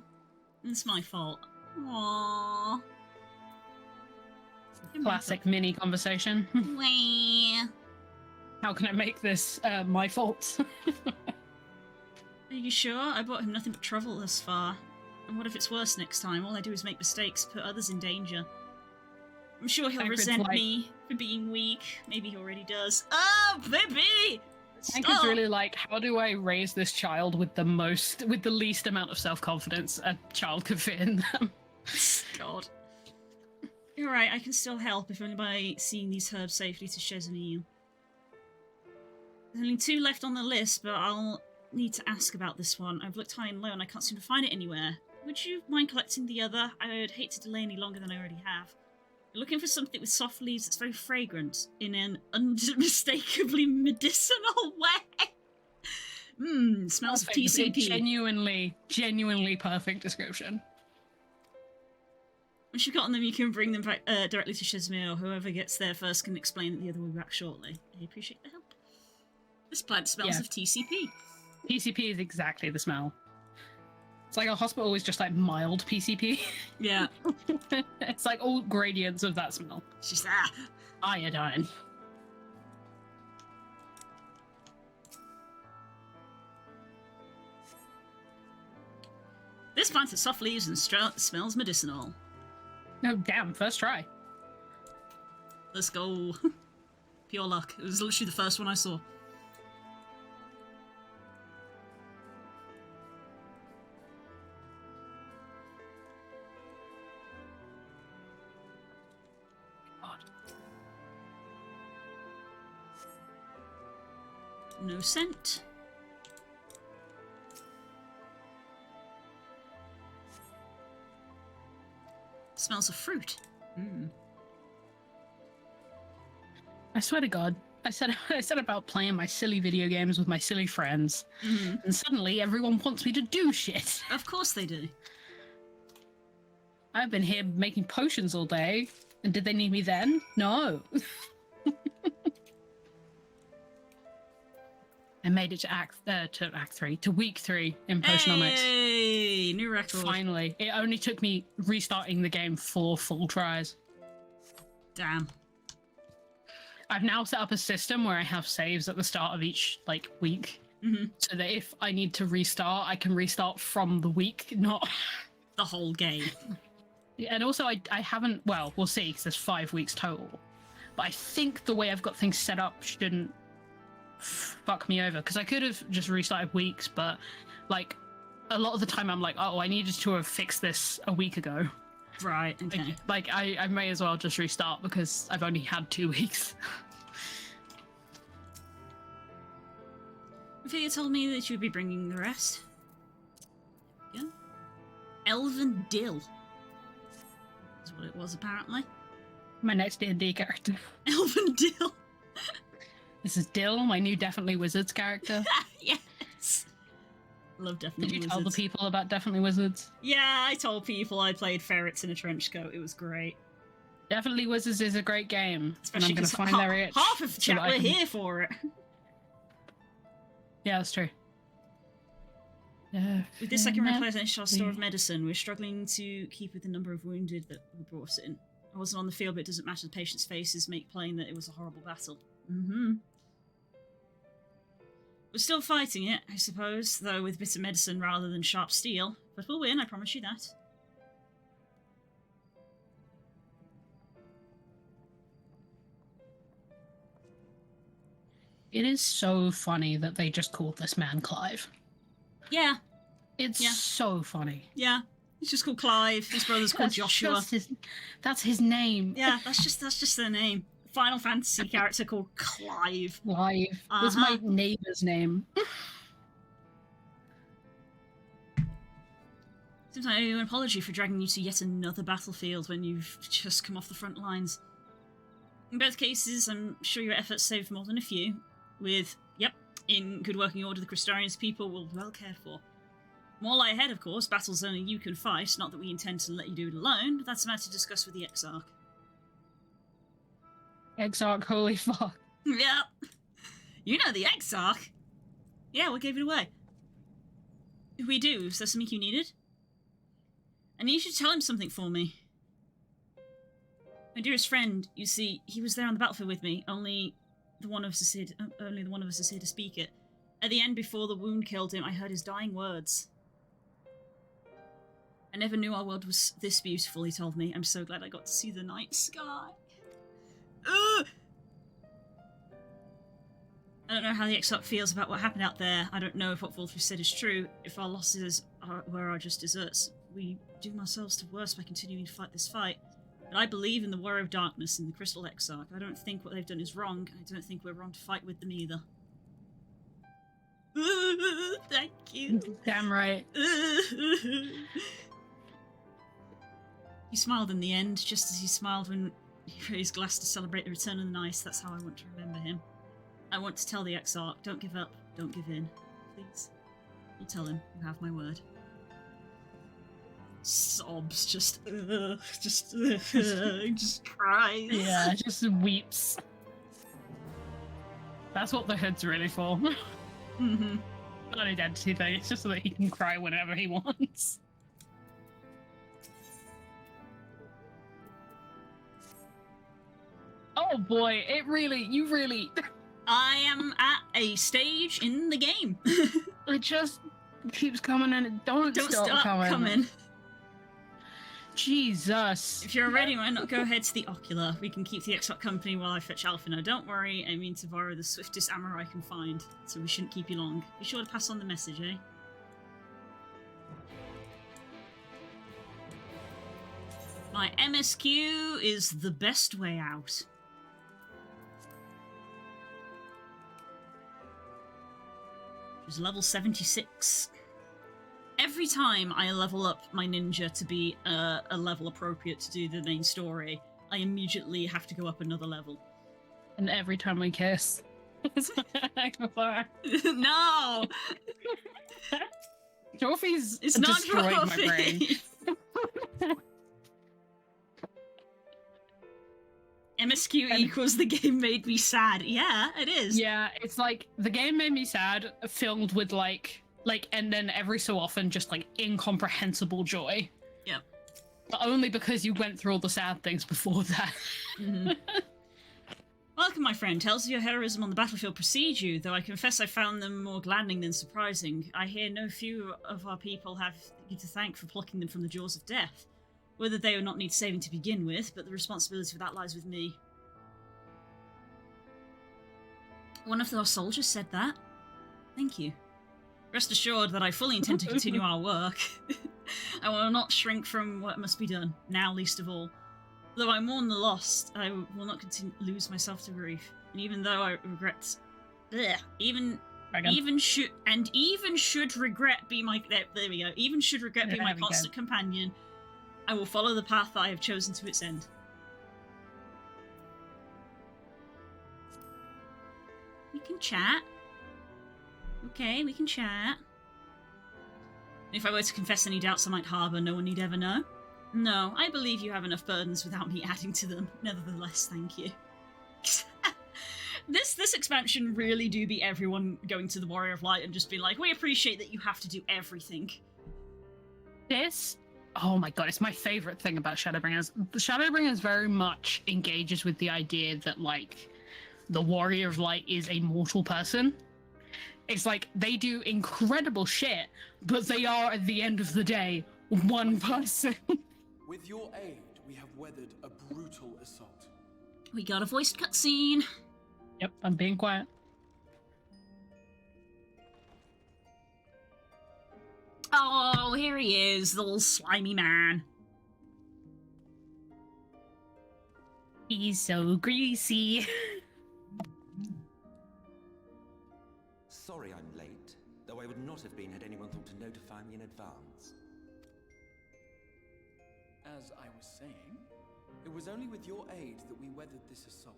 it's my fault. Aww. Classic mini conversation. Wah. How can I make this my fault? Are you sure? I brought him nothing but trouble thus far. And what if it's worse next time? All I do is make mistakes, put others in danger. I'm sure he'll Thancred's resent like- me for being weak. Maybe he already does. Oh, baby! Thancred's Stop! really like, how do I raise this child with the least amount of self-confidence a child could fit in them? God. You're right, I can still help, if only by seeing these herbs safely to Shezimil. There's only 2 left on the list, but I'll need to ask about this one. I've looked high and low and I can't seem to find it anywhere. Would you mind collecting the other? I would hate to delay any longer than I already have. You're looking for something with soft leaves that's very fragrant, in an unmistakably medicinal way. Smells of Perfect. TCP. Genuinely perfect description. Once you've gotten them, you can bring them back directly to Shezimil, or whoever gets there first can explain that the other will be back shortly. I appreciate the help. This plant smells Yeah. of TCP. PCP is exactly the smell. It's like a hospital is just like mild PCP. Yeah. It's like all gradients of that smell. It's just, Iodine. This plant has soft leaves and smells medicinal. Oh, damn, first try. Let's go. Pure luck. It was literally the first one I saw. No scent. Smells of fruit. I swear to God, I said about playing my silly video games with my silly friends, and suddenly everyone wants me to do shit. Of course they do. I've been here making potions all day, and did they need me then? No. I made it to week 3 in Potionomics. Hey, new record. Finally. It only took me restarting the game 4 full tries. Damn. I've now set up a system where I have saves at the start of each week, so that if I need to restart, I can restart from the week, not The whole game. And also, I haven't. Well, we'll see because there's 5 weeks total. But I think the way I've got things set up shouldn't fuck me over, because I could have just restarted weeks, but a lot of the time I'm like, oh, I needed to have fixed this a week ago. Right, okay. I may as well just restart because I've only had 2 weeks. Ophelia told me that you would be bringing the rest. Yeah. Elven Dill. That's what it was, apparently. My next D&D character. Elven Dill. This is Dill, my new Definitely Wizards character. Yes. Love Definitely Did you Wizards. tell the people about Definitely Wizards? Yeah, I told people I played ferrets in a trench coat. It was great. Definitely Wizards is a great game. Especially and I'm going to find their itch. half of the so chat that I we're can- here for it. Yeah, that's true. With this second replenish our store of medicine, we're struggling to keep with the number of wounded that were brought in. I wasn't on the field, but it doesn't matter. The patients' faces make plain that it was a horrible battle. We're still fighting it, I suppose, though with bitter medicine rather than sharp steel. But we'll win, I promise you that. It is so funny that they just called this man Clive. Yeah, It's Yeah. so funny. yeah. He's just called Clive. His brother's called Joshua. That's his name. Yeah, that's just their name. Final Fantasy character called Clive. Clive. That's my neighbor's name. Seems like I owe an apology for dragging you to yet another battlefield when you've just come off the front lines. In both cases, I'm sure your efforts saved more than a few. In good working order, the Crystarians people will be well cared for. More lie ahead, of course. Battles only you can fight. Not that we intend to let you do it alone, but that's a matter to discuss with the Exarch. Exarch, holy fuck. Yep. You know the Exarch. Yeah, what gave it away? We do. Is there something you needed? I need you to tell him something for me. My dearest friend, you see, he was there on the battlefield with me. Only the one of us is here to speak it. At the end, before the wound killed him, I heard his dying words. I never knew our world was this beautiful, he told me. I'm so glad I got to see the night sky. Ugh! I don't know how the Exarch feels about what happened out there. I don't know if what Volthrus said is true. If our losses were just deserts, we doom ourselves to worse by continuing to fight this fight. But I believe in the War of Darkness and the Crystal Exarch. I don't think what they've done is wrong. I don't think we're wrong to fight with them either. Thank you. Damn right. He smiled in the end, just as he smiled when he raised glass to celebrate the return of the night. That's how I want to remember him. I want to tell the Exarch, don't give up, don't give in. Please. You'll tell him, you have my word. Sobs, just cries. Yeah, just weeps. That's what the hood's really for. Mm-hmm. Not an identity thing, it's just so that he can cry whenever he wants. Oh boy, you really... I am at a stage in the game. It just keeps coming and it don't stop coming. Jesus. If you're ready, why not go ahead to the Ocular? We can keep the Exarch company while I fetch Alpha. Now, don't worry, I mean to borrow the swiftest armor I can find, so we shouldn't keep you long. Be sure to pass on the message, eh? My MSQ is the best way out. Who's level 76. Every time I level up my ninja to be a level appropriate to do the main story, I immediately have to go up another level. And every time we kiss, it's No! Trophies It's not destroyed trophy. my brain. MSQ equals the game made me sad. Yeah, it is. Yeah, it's like the game made me sad, filled with like, and then every so often just like incomprehensible joy. Yep. But only because you went through all the sad things before that. Mm-hmm. Welcome, my friend. Tales of your heroism on the battlefield precede you, though I confess I found them more gladdening than surprising. I hear no few of our people have you to thank for plucking them from the jaws of death. Whether they or not need saving to begin with, but the responsibility for that lies with me. One of our soldiers said that. Thank you. Rest assured that I fully intend to continue our work. I will not shrink from what must be done, now least of all. Though I mourn the lost, I will not lose myself to grief. And even though I regret, even should regret be my there we go. Even should regret be my constant companion, I will follow the path that I have chosen to its end. We can chat. Okay, we can chat. If I were to confess any doubts I might harbour, no one need ever know. No, I believe you have enough burdens without me adding to them. Nevertheless, thank you. This expansion really do be everyone going to the Warrior of Light and just being like, we appreciate that you have to do everything. Oh my god, it's my favourite thing about Shadowbringers. The Shadowbringers very much engages with the idea that, like, the Warrior of Light is a mortal person. It's like, they do incredible shit, but they are, at the end of the day, one person. With your aid, we have weathered a brutal assault. We got a voiced cutscene. Yep, I'm being quiet. Oh, here he is, the little slimy man. He's so greasy. Sorry I'm late, though I would not have been had anyone thought to notify me in advance. As I was saying, it was only with your aid that we weathered this assault.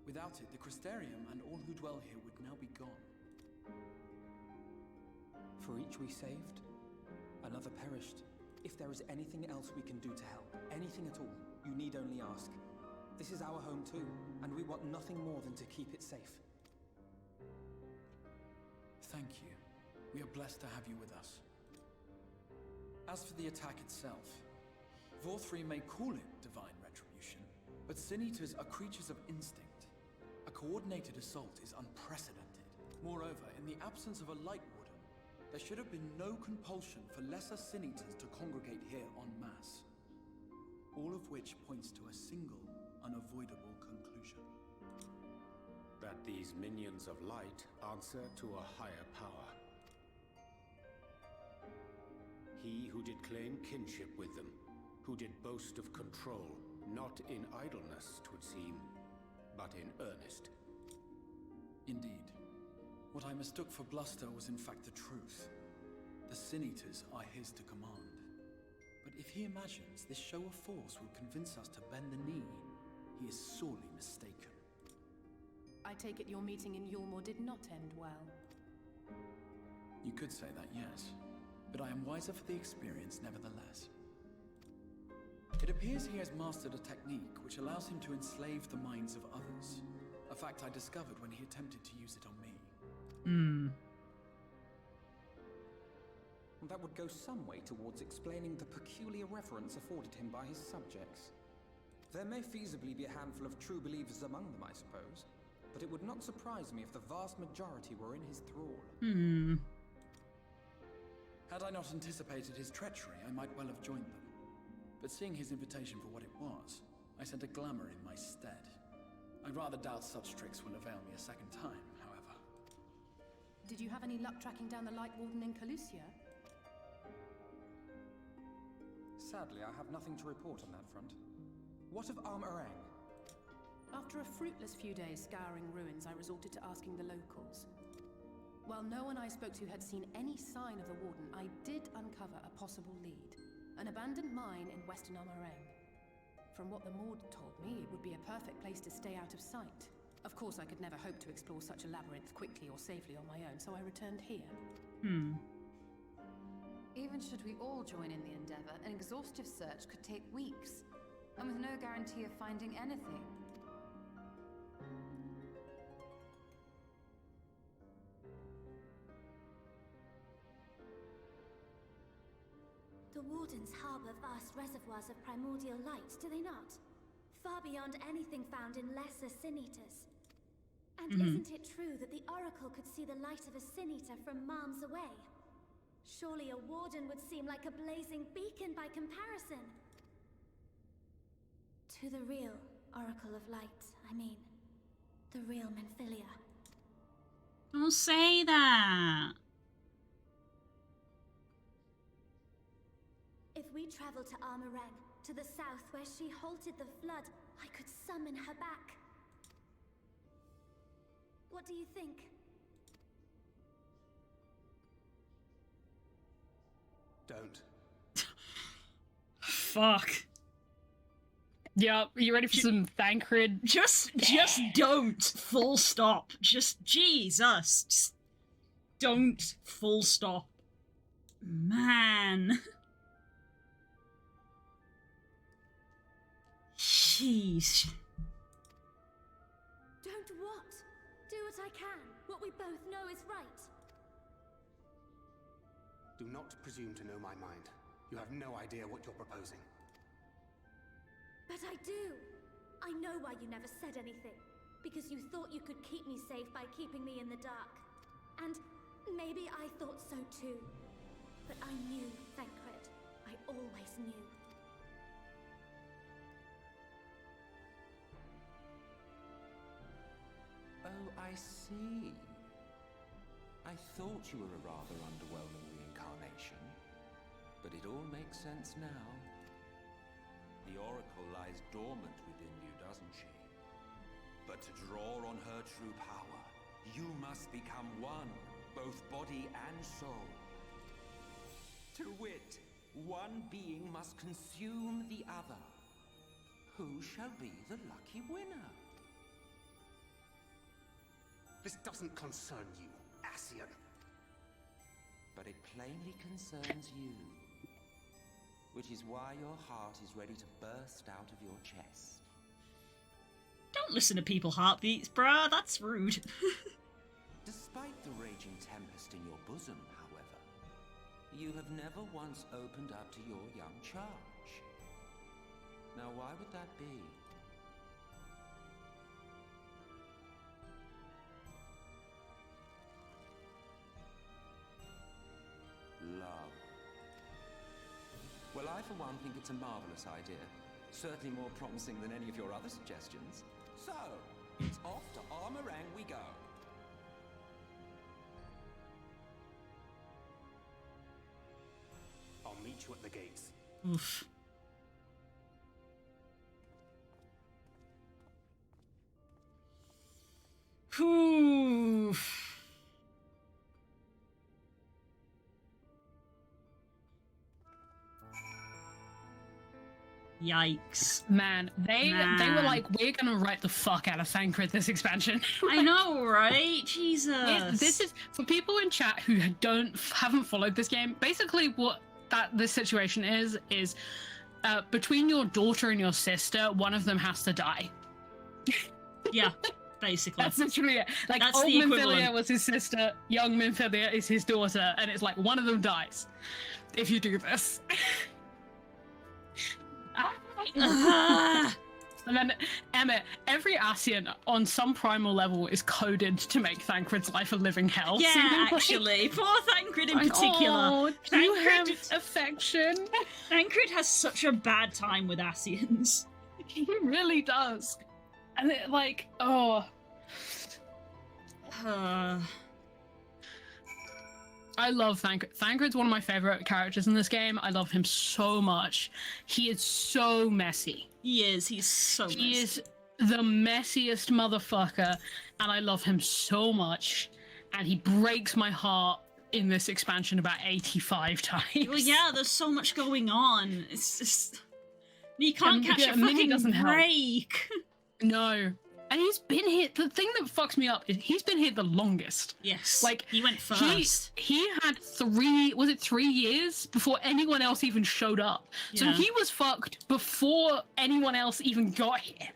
Without it, the Crystarium and all who dwell here would now be gone. For each we saved, another perished. If there is anything else we can do to help, anything at all, you need only ask. This is our home too, and we want nothing more than to keep it safe. Thank you. We are blessed to have you with us. As for the attack itself, Vorthri may call it divine retribution, but Sin-Eaters are creatures of instinct. A coordinated assault is unprecedented. Moreover, in the absence of a Light Warden, there should have been no compulsion for lesser Sin-Eaters to congregate here en masse. All of which points to a single, unavoidable conclusion. That these minions of light answer to a higher power. He who did claim kinship with them, who did boast of control, not in idleness, 'twould seem, but in earnest. Indeed. What I mistook for bluster was in fact the truth. The Sin-Eaters are his to command. But if he imagines this show of force will convince us to bend the knee, he is sorely mistaken. I take it your meeting in Yulmore did not end well. You could say that, yes. But I am wiser for the experience nevertheless. It appears he has mastered a technique which allows him to enslave the minds of others. A fact I discovered when he attempted to use it on me. That would go some way towards explaining the peculiar reverence afforded him by his subjects. There may feasibly be a handful of true believers among them, I suppose, but it would not surprise me if the vast majority were in his thrall. Had I not anticipated his treachery, I might well have joined them. But seeing his invitation for what it was, I sent a glamour in my stead. I rather doubt such tricks will avail me a second time, however. Did you have any luck tracking down the Light Warden in Calusia? Sadly, I have nothing to report on that front. What of Armorang? After a fruitless few days scouring ruins, I resorted to asking the locals. While no one I spoke to had seen any sign of the Warden, I did uncover a possible lead. An abandoned mine in western Amarang. From what the Maud told me, it would be a perfect place to stay out of sight. Of course, I could never hope to explore such a labyrinth quickly or safely on my own, so I returned here. Even should we all join in the endeavor, an exhaustive search could take weeks, and with no guarantee of finding anything. The Wardens harbor vast reservoirs of primordial light, do they not? Far beyond anything found in lesser sin-eaters. And isn't it true that the Oracle could see the light of a sin-eater from miles away? Surely a Warden would seem like a blazing beacon by comparison. To the real Oracle of Light, I mean. The real Menphilia. Don't say that. If we travel to Amarang, to the south where she halted the flood, I could summon her back. What do you think? Don't. Fuck. Yeah, you ready for some Thancred? Just don't. Full stop. Just, Jesus. Just don't. Full stop. Man. Jeez. Don't what? Do what I can. What we both know is right. Do not presume to know my mind. You have no idea what you're proposing. But I do. I know why you never said anything. Because you thought you could keep me safe by keeping me in the dark. And maybe I thought so too. But I knew, Thancred. I always knew. Oh, I see. I thought you were a rather underwhelming reincarnation, but it all makes sense now. The Oracle lies dormant within you, doesn't she? But to draw on her true power, you must become one, both body and soul. To wit, one being must consume the other. Who shall be the lucky winner? This doesn't concern you, Ascian. But it plainly concerns you. Which is why your heart is ready to burst out of your chest. Don't listen to people's heartbeats, bruh. That's rude. Despite the raging tempest in your bosom, however, you have never once opened up to your young charge. Now, why would that be? Love. Well, I for one think it's a marvelous idea. Certainly more promising than any of your other suggestions. So, it's off to Amarang we go. I'll meet you at the gates. Oof. Oof. Yikes. Man, they were like, we're gonna write the fuck out of Thancred this expansion. I know, right? Jesus. This is for people in chat who haven't followed this game. Basically, what this situation is between your daughter and your sister, one of them has to die. Yeah, basically. That's literally it. Like, That's old the Menphilia equivalent. was his sister, young Menphilia is his daughter, and it's like one of them dies if you do this. And then, Emmett, every Ascian on some primal level is coded to make Thancred's life a living hell. Yeah, seemingly. actually. Poor Thancred in Like, particular. oh, do you have Thancred, affection? Thancred has such a bad time with Ascians. He really does. And it, like, oh. I love Thancred. Thancred's one of my favorite characters in this game. I love him so much. He is so messy. He is. He's so messy. He is the messiest motherfucker, and I love him so much. and he breaks my heart in this expansion about 85 times. Well, yeah, there's so much going on. It's just... You can't catch a Mini fucking doesn't help. break. No. And he's been here. The thing that fucks me up is he's been here the longest. Yes. Like, he went first. He had 3 years before anyone else even showed up. So Yeah. he was fucked before anyone else even got here.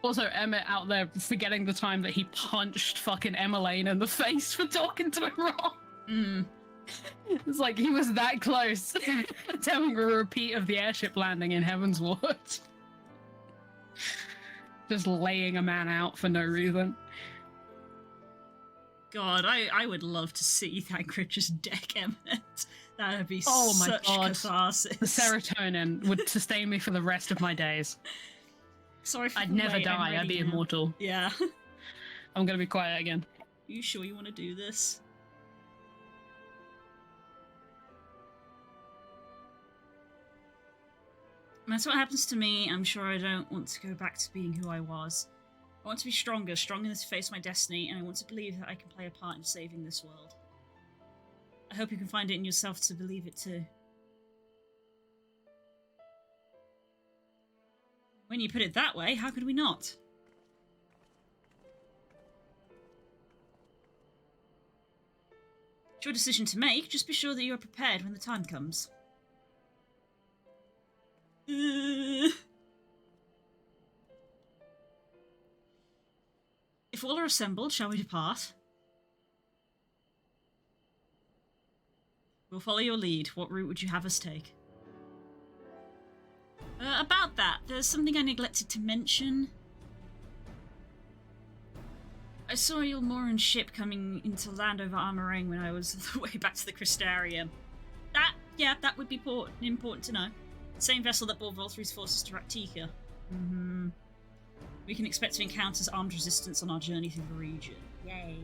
Also, Emmett out there forgetting the time that he punched fucking Emmeline in the face for talking to him wrong. Mm. It's like he was that close to having a repeat of the airship landing in Heaven's Ward. Just laying a man out for no reason. God, I would love to see Thancred just deck Emmett. That would be Oh my such god. catharsis. The serotonin would sustain me for the rest of my days. Sorry for I'd the never wait, I'm die, I'd ready be now. immortal. Yeah. I'm gonna be quiet again. You sure you want to do this? No matter what happens to me, I'm sure I don't want to go back to being who I was. I want to be stronger enough to face my destiny, and I want to believe that I can play a part in saving this world. I hope you can find it in yourself to believe it too. When you put it that way, how could we not? It's your decision to make, just be sure that you are prepared when the time comes. If all are assembled, shall we depart? We'll follow your lead. What route would you have us take? About that, there's something I neglected to mention. I saw your Moran ship coming into land over Armorang when I was on the way back to the Crystarium. That would be important to know. Same vessel that brought Volthry's forces to Raktika. We can expect to encounter armed resistance on our journey through the region. Yay.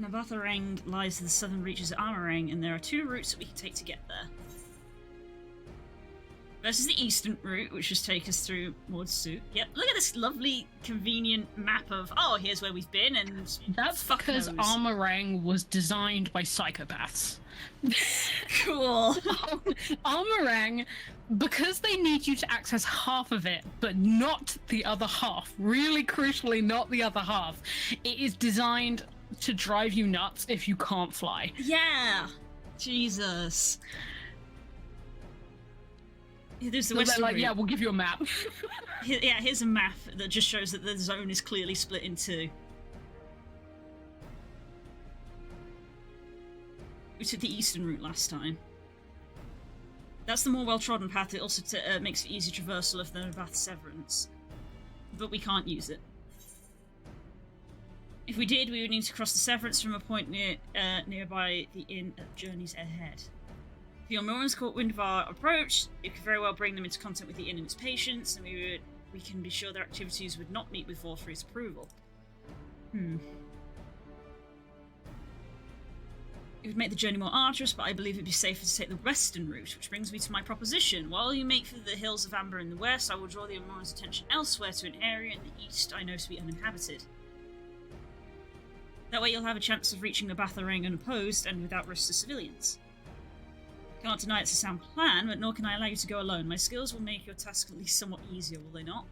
Nabatharang lies to the southern reaches of Armorang, and there are 2 routes that we can take to get there. Versus the eastern route, which just take us through Mordsu. Yep, look at this lovely, convenient map of, oh, here's where we've been, and that's because Armorang was designed by psychopaths. Cool. Armorang, because they need you to access half of it, but not the other half, really crucially not the other half, it is designed to drive you nuts if you can't fly. Yeah! Jesus. There's the western route. Yeah, we'll give you a map. Here's a map that just shows that the zone is clearly split in 2. We took the eastern route last time. That's the more well-trodden path. It also makes it easy traversal of the Novath Severance. But we can't use it. If we did, we would need to cross the Severance from a point nearby the inn at Journey's Ahead. If your Morans caught wind of our approach, it could very well bring them into contact with the inn and its patients, and we can be sure their activities would not meet with Volthry's approval. It would make the journey more arduous, but I believe it'd be safer to take the western route, which brings me to my proposition. While you make for the hills of Amber in the west, I will draw the Morans' attention elsewhere to an area in the east I know to be uninhabited. That way you'll have a chance of reaching the Batharang unopposed and without risk to civilians. Can't deny it's a sound plan, but nor can I allow you to go alone. My skills will make your task at least somewhat easier, will they not?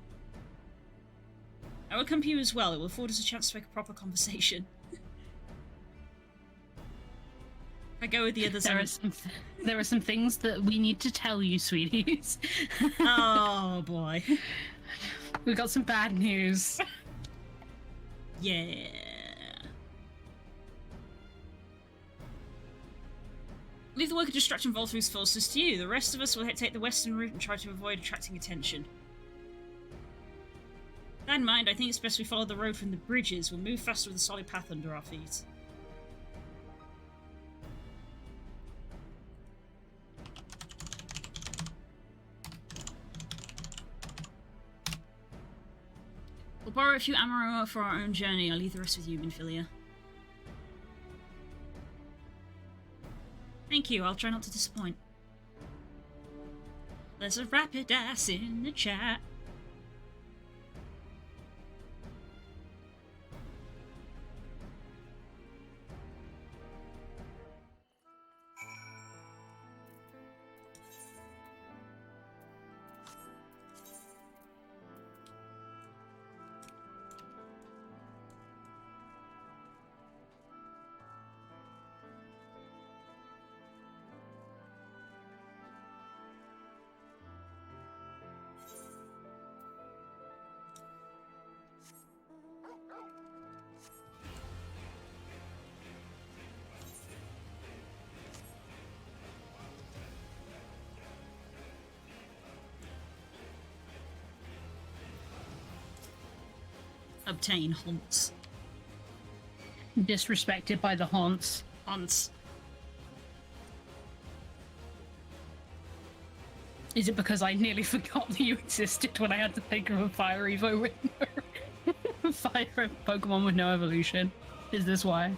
I will accompany you as well. It will afford us a chance to make a proper conversation. If I go with the others... There are some things that we need to tell you, sweeties. Oh, boy. We got some bad news. Yeah. Leave the work of distraction Volthry's forces to you. The rest of us will take the western route and try to avoid attracting attention. That in mind, I think it's best we follow the road from the bridges. We'll move faster with a solid path under our feet. We'll borrow a few ammo for our own journey. I'll leave the rest with you, Minfilia. Thank you, I'll try not to disappoint. There's a Rapidash in the chat. Obtain haunts. Disrespected by the haunts. Haunts. Is it because I nearly forgot that you existed when I had to think of a Fire Evo with no Fire Pokemon with no evolution? Is this why?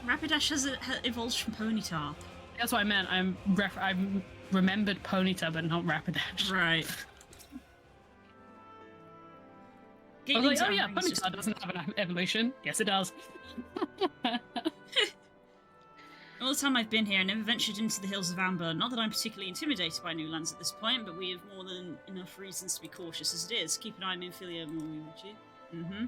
Rapidash has evolved from Ponyta. That's what I meant. I remembered Ponyta, but not Rapidash. Right. I was like, oh yeah, Ponyta doesn't have an evolution. Yes, it does. All the time I've been here, I never ventured into the Hills of Amber. Not that I'm particularly intimidated by new lands at this point, but we have more than enough reasons to be cautious as it is. Keep an eye on Minfilia more, would you? Mm-hmm.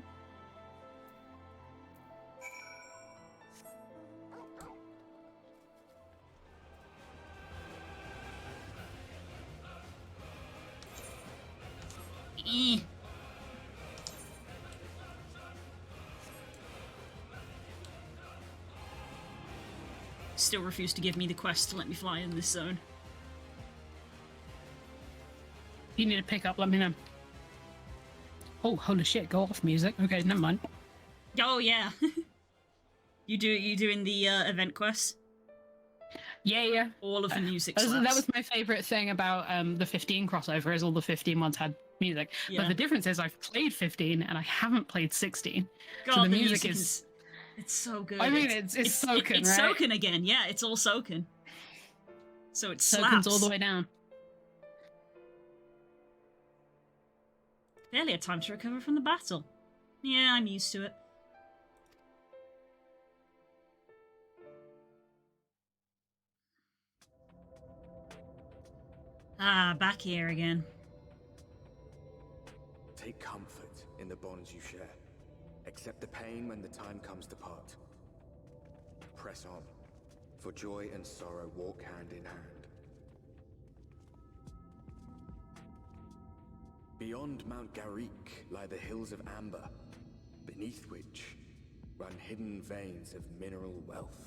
Still refuse to give me the quest to let me fly in this zone. If you need to pick up, let me know. Oh, holy shit, go off music. Okay, never mind. Oh, yeah. You doing the event quest? Yeah. All of the music That slaps. was my favourite thing about the 15 crossover, is all the 15 ones had music. Yeah. But the difference is I've played 15 and I haven't played 16. God, so the music is... It's so good. I mean, it's soaking, it's right? soaking again. Yeah, it's all soaking. So it Soaken's slaps. all the way down. Barely had time to recover from the battle. Yeah, I'm used to it. Ah, back here again. Take comfort in the bonds you share. Accept the pain when the time comes to part. Press on, for joy and sorrow walk hand in hand. Beyond Mount Garrick lie the hills of Amber, beneath which run hidden veins of mineral wealth.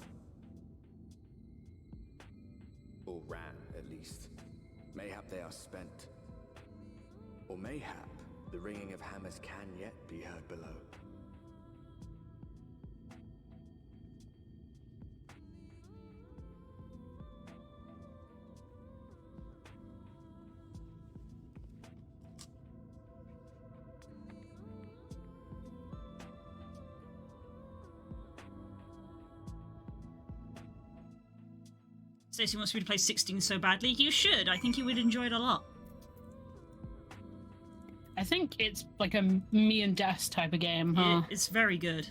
Or ran, at least. Mayhap they are spent. Or mayhap the ringing of hammers can yet be heard below. Stacey wants me to play 16 so badly. You should. I think you would enjoy it a lot. I think it's like a me and Des type of game, huh? It's very good.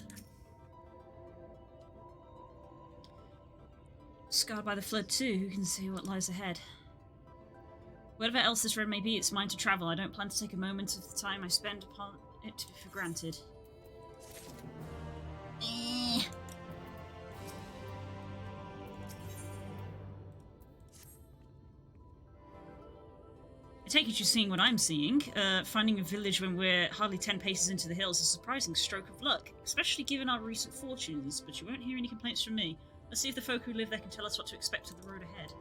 Scarred by the flood too, who can see what lies ahead? Whatever else this road may be, it's mine to travel. I don't plan to take a moment of the time I spend upon it for granted. I take it you're seeing what I'm seeing. Finding a village when we're hardly 10 paces into the hills is a surprising stroke of luck, especially given our recent fortunes, but you won't hear any complaints from me. Let's see if the folk who live there can tell us what to expect of the road ahead.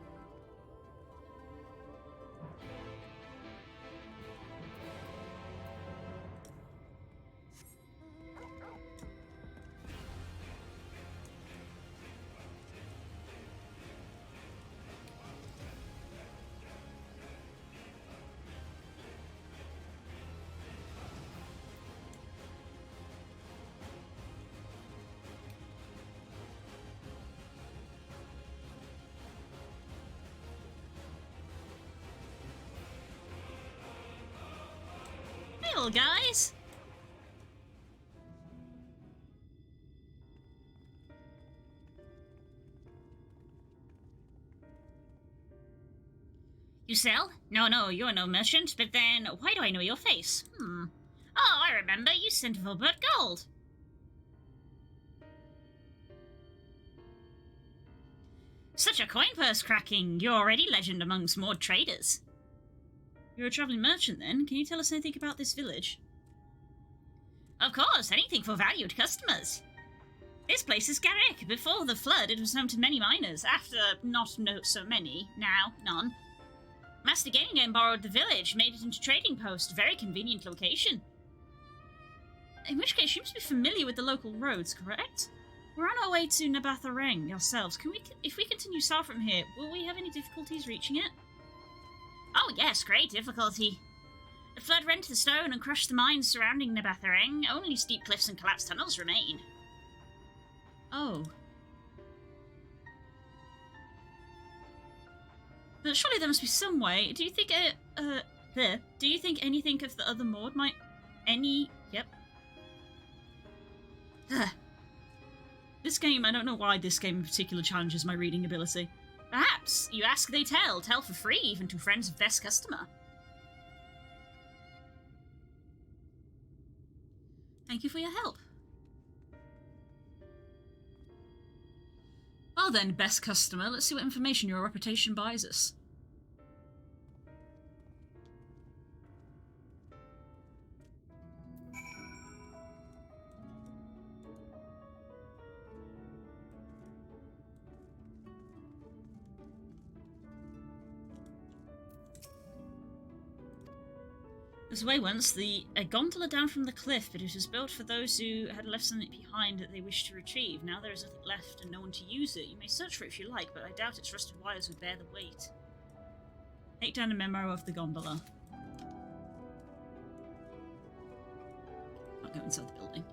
battle, guys! You sell? No, you're no merchant, but then why do I know your face? Oh, I remember, you sent Vilbert gold. Such a coin purse cracking. You're already legend amongst Maud traders. You're a travelling merchant then? Can you tell us anything about this village? Of course, anything for valued customers. This place is Garrick. Before the flood, it was home to many miners. After, not so many. Now, none. Master Gaingen borrowed the village, made it into trading post. Very convenient location. In which case, you must be familiar with the local roads, correct? We're on our way to Nabathareng ourselves. If we continue south from here, will we have any difficulties reaching it? Oh yes, great difficulty. The flood rent the stone and crushed the mines surrounding Nabathareng. Only steep cliffs and collapsed tunnels remain. Oh. But surely there must be some way. Do you think do you think anything of the other Maud might yep. This game, I don't know why this game in particular challenges my reading ability. Perhaps you ask, they tell for free, even to friends of best customer. Thank you for your help. Well then, best customer, let's see what information your reputation buys us. There was a way once, a gondola down from the cliff, but it was built for those who had left something behind that they wished to retrieve. Now there is nothing left and no one to use it. You may search for it if you like, but I doubt its rusted wires would bear the weight. Take down a memo of the gondola. I'll go inside the building.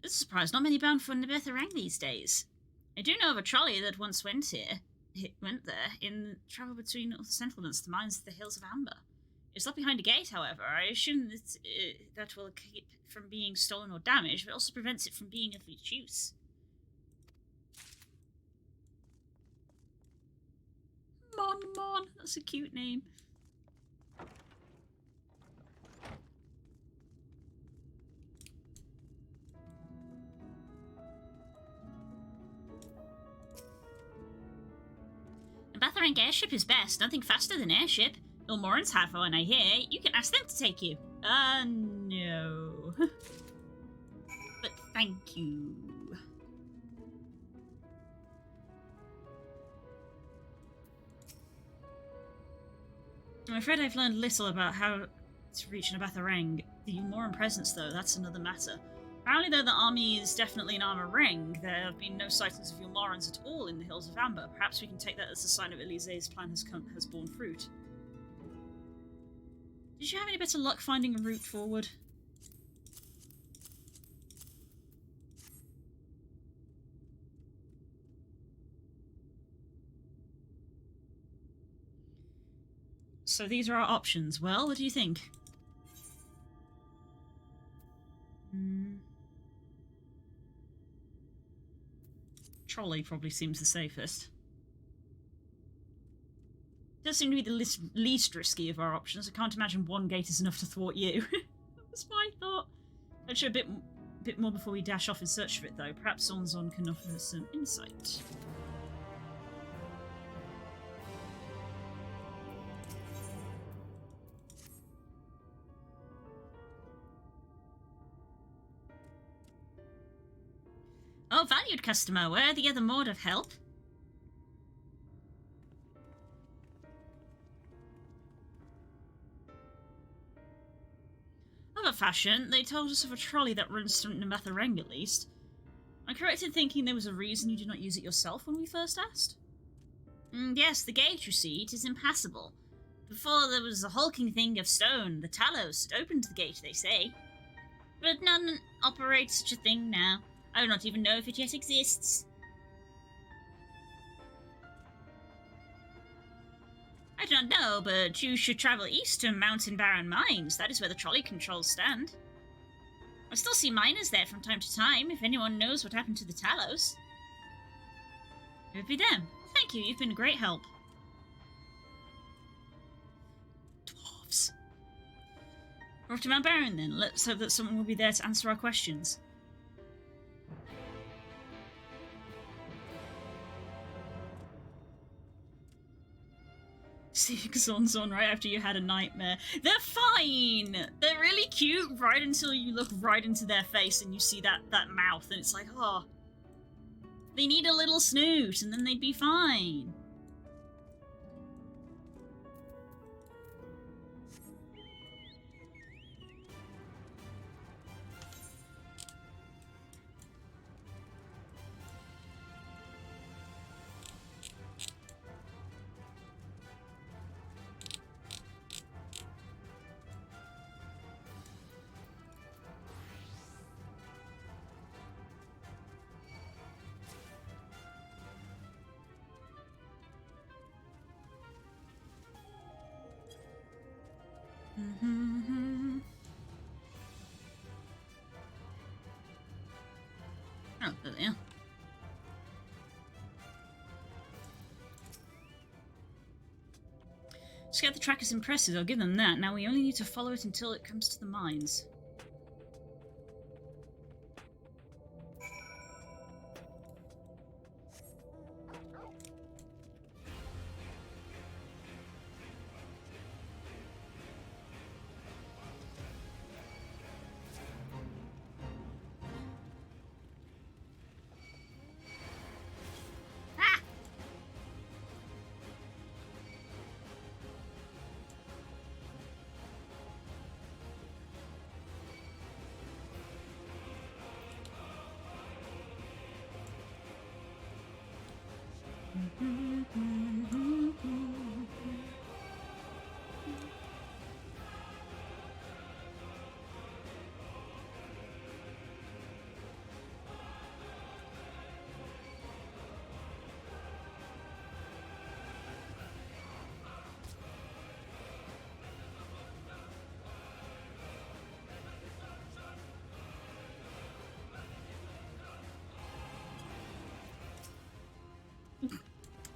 It's a surprise, not many bound for Nabathareng these days. I do know of a trolley that once went there, in travel between the settlements, the mines of the Hills of Amber. It's not behind a gate, however. I assume that that will keep it from being stolen or damaged, but also prevents it from being of use. Mon, that's a cute name. Nabathareng airship is best. Nothing faster than airship. Ilmorans have one, I hear. You can ask them to take you. No. But thank you. I'm afraid I've learned little about how to reach Nabathareng. The Ilmoran presence, though, that's another matter. Apparently, though the army is definitely an armor ring, there have been no sightings of Ilmarans at all in the Hills of Amber. Perhaps we can take that as a sign of Elise's plan has borne fruit. Did you have any better luck finding a route forward? So these are our options. Well, what do you think? Trolley probably seems the safest. Does seem to be the least risky of our options. I can't imagine one gate is enough to thwart you. That was my thought. I'd show a bit more before we dash off in search of it, though. Perhaps Zonzon can offer us some insight. Oh, valued customer, where are the other Maud of help? Of a fashion, they told us of a trolley that runs from Nabathareng at least. I'm correct in thinking there was a reason you did not use it yourself when we first asked? Yes, the gate, you see, it is impassable. Before there was a hulking thing of stone, the Talos, had opened the gate, they say. But none operates such a thing now. I do not even know if it yet exists. I do not know, but you should travel east to Mountain Barren Mines. That is where the trolley controls stand. I still see miners there from time to time, if anyone knows what happened to the Talos. It would be them. Thank you, you've been a great help. Dwarves. We're off to Mount Barren then. Let's hope that someone will be there to answer our questions. Seeing Zonzon right after you had a nightmare. They're fine! They're really cute right until you look right into their face and you see that mouth and it's like, oh. They need a little snoot and then they'd be fine. Oh, there they are. Scout the track is impressive, I'll give them that. Now we only need to follow it until it comes to the mines.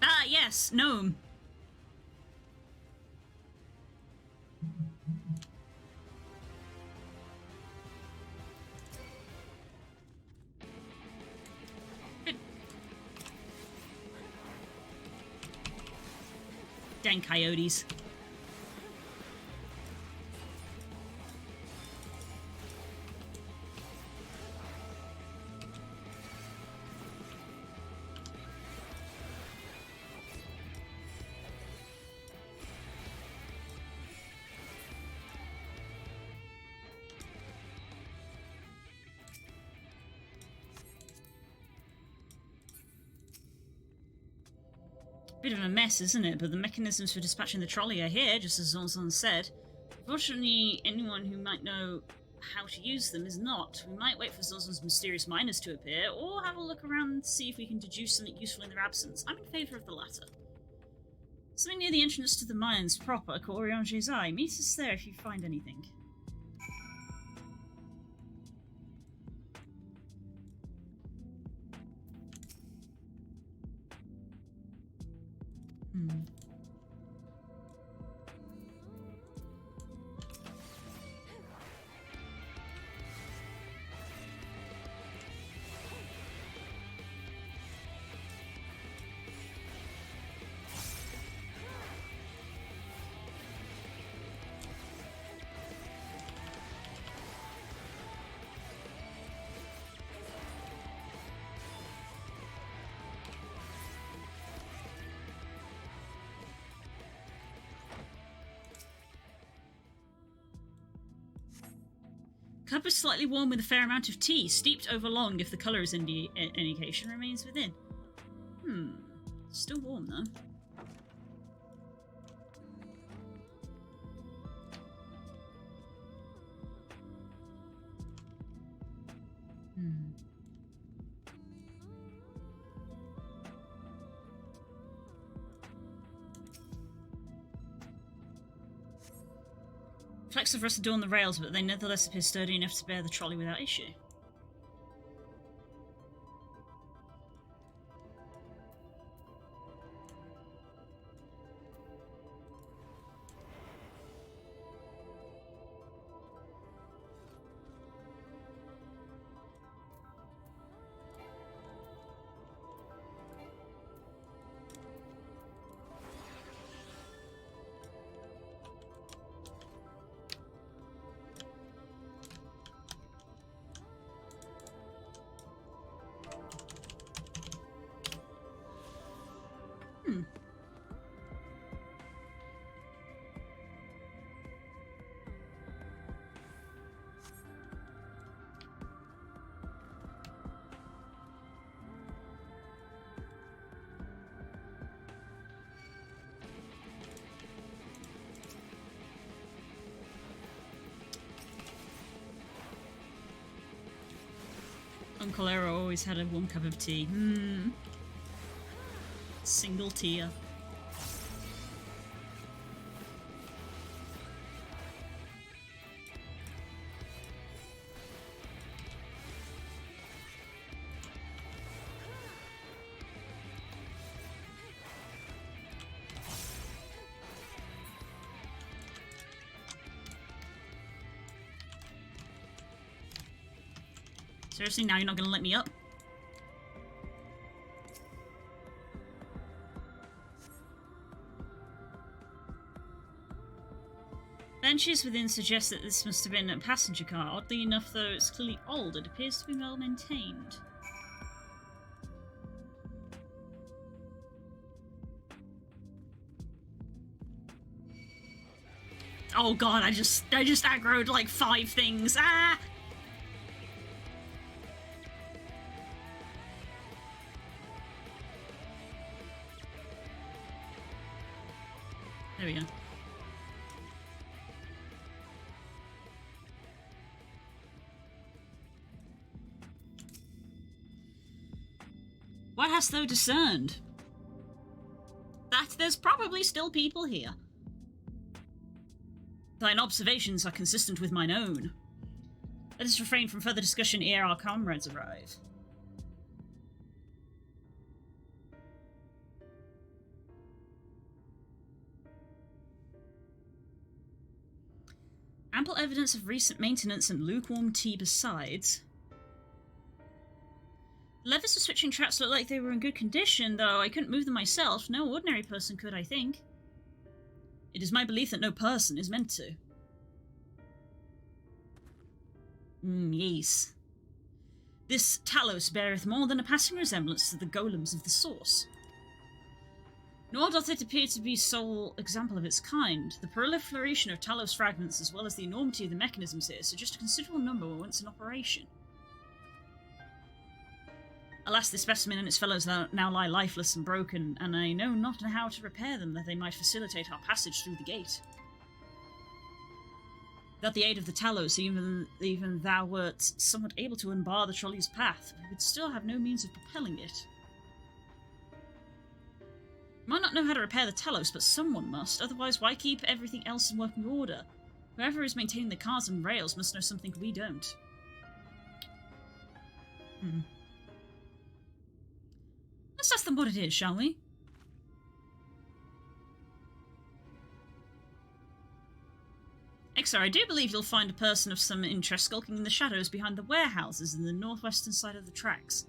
Ah, yes, gnome. Dang coyotes. Bit of a mess, isn't it? But the mechanisms for dispatching the trolley are here, just as Zonzon said. Fortunately, anyone who might know how to use them is not. We might wait for Zonzon's mysterious miners to appear, or have a look around to see if we can deduce something useful in their absence. I'm in favour of the latter. Something near the entrance to the mines proper, called Oriange's Eye. Meet us there if you find anything. Cup is slightly warm with a fair amount of tea, steeped over long if the colour is indication remains within. Still warm though. Flexible for us to do on the rails, but they nevertheless appear sturdy enough to bear the trolley without issue. Uncle Ero always had a one cup of tea. Single tier. Seriously, now you're not gonna let me up? Benches within suggest that this must have been a passenger car. Oddly enough, though it's clearly old, it appears to be well maintained. Oh god, I just aggroed like 5 things. Ah! There we go. What hast thou discerned? That there's probably still people here. Thine observations are consistent with mine own. Let us refrain from further discussion ere our comrades arrive. Ample evidence of recent maintenance and lukewarm tea besides. The levers for switching tracks looked like they were in good condition, though I couldn't move them myself. No ordinary person could, I think. It is my belief that no person is meant to. Yes. This Talos beareth more than a passing resemblance to the golems of the source. Nor doth it appear to be sole example of its kind. The proliferation of Talos fragments, as well as the enormity of the mechanisms here, suggest a considerable number were once in operation. Alas, this specimen and its fellows now lie lifeless and broken, and I know not how to repair them that they might facilitate our passage through the gate. Without the aid of the Talos, even thou wert somewhat able to unbar the trolley's path, we would still have no means of propelling it. Might not know how to repair the Talos, but someone must, otherwise why keep everything else in working order? Whoever is maintaining the cars and rails must know something we don't. Let's ask them what it is, shall we? Exar, I do believe you'll find a person of some interest skulking in the shadows behind the warehouses in the northwestern side of the tracks.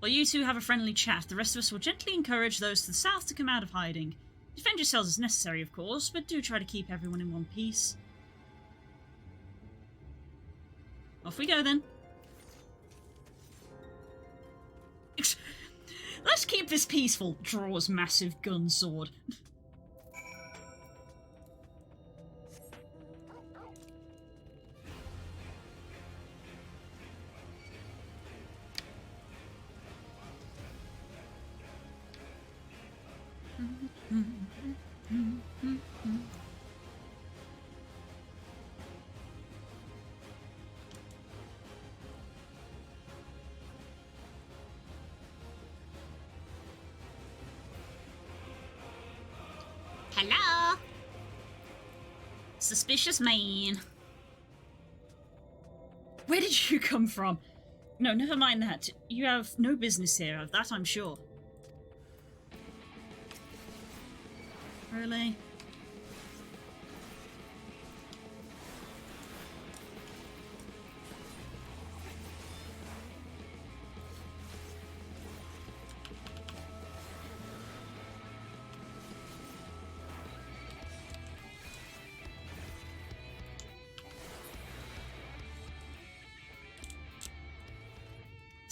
While you two have a friendly chat, the rest of us will gently encourage those to the south to come out of hiding. Defend yourselves as necessary, of course, but do try to keep everyone in one piece. Off we go, then. Let's keep this peaceful. Draws massive gun sword. Hello? Suspicious man. Where did you come from? No, never mind that. You have no business here, of that I'm sure. Really?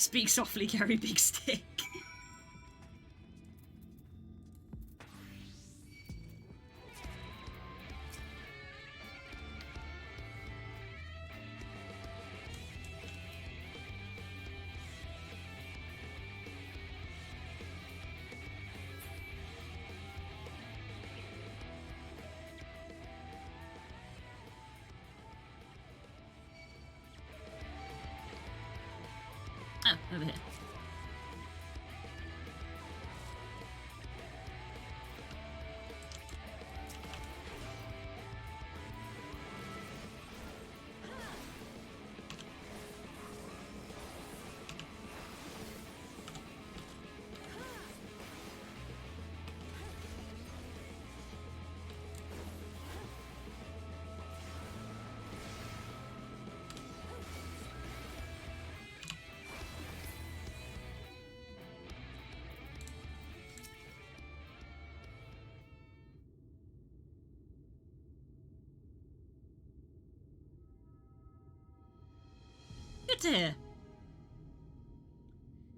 Speak softly, Gary Big Stick. Oh, over here. Good to hear.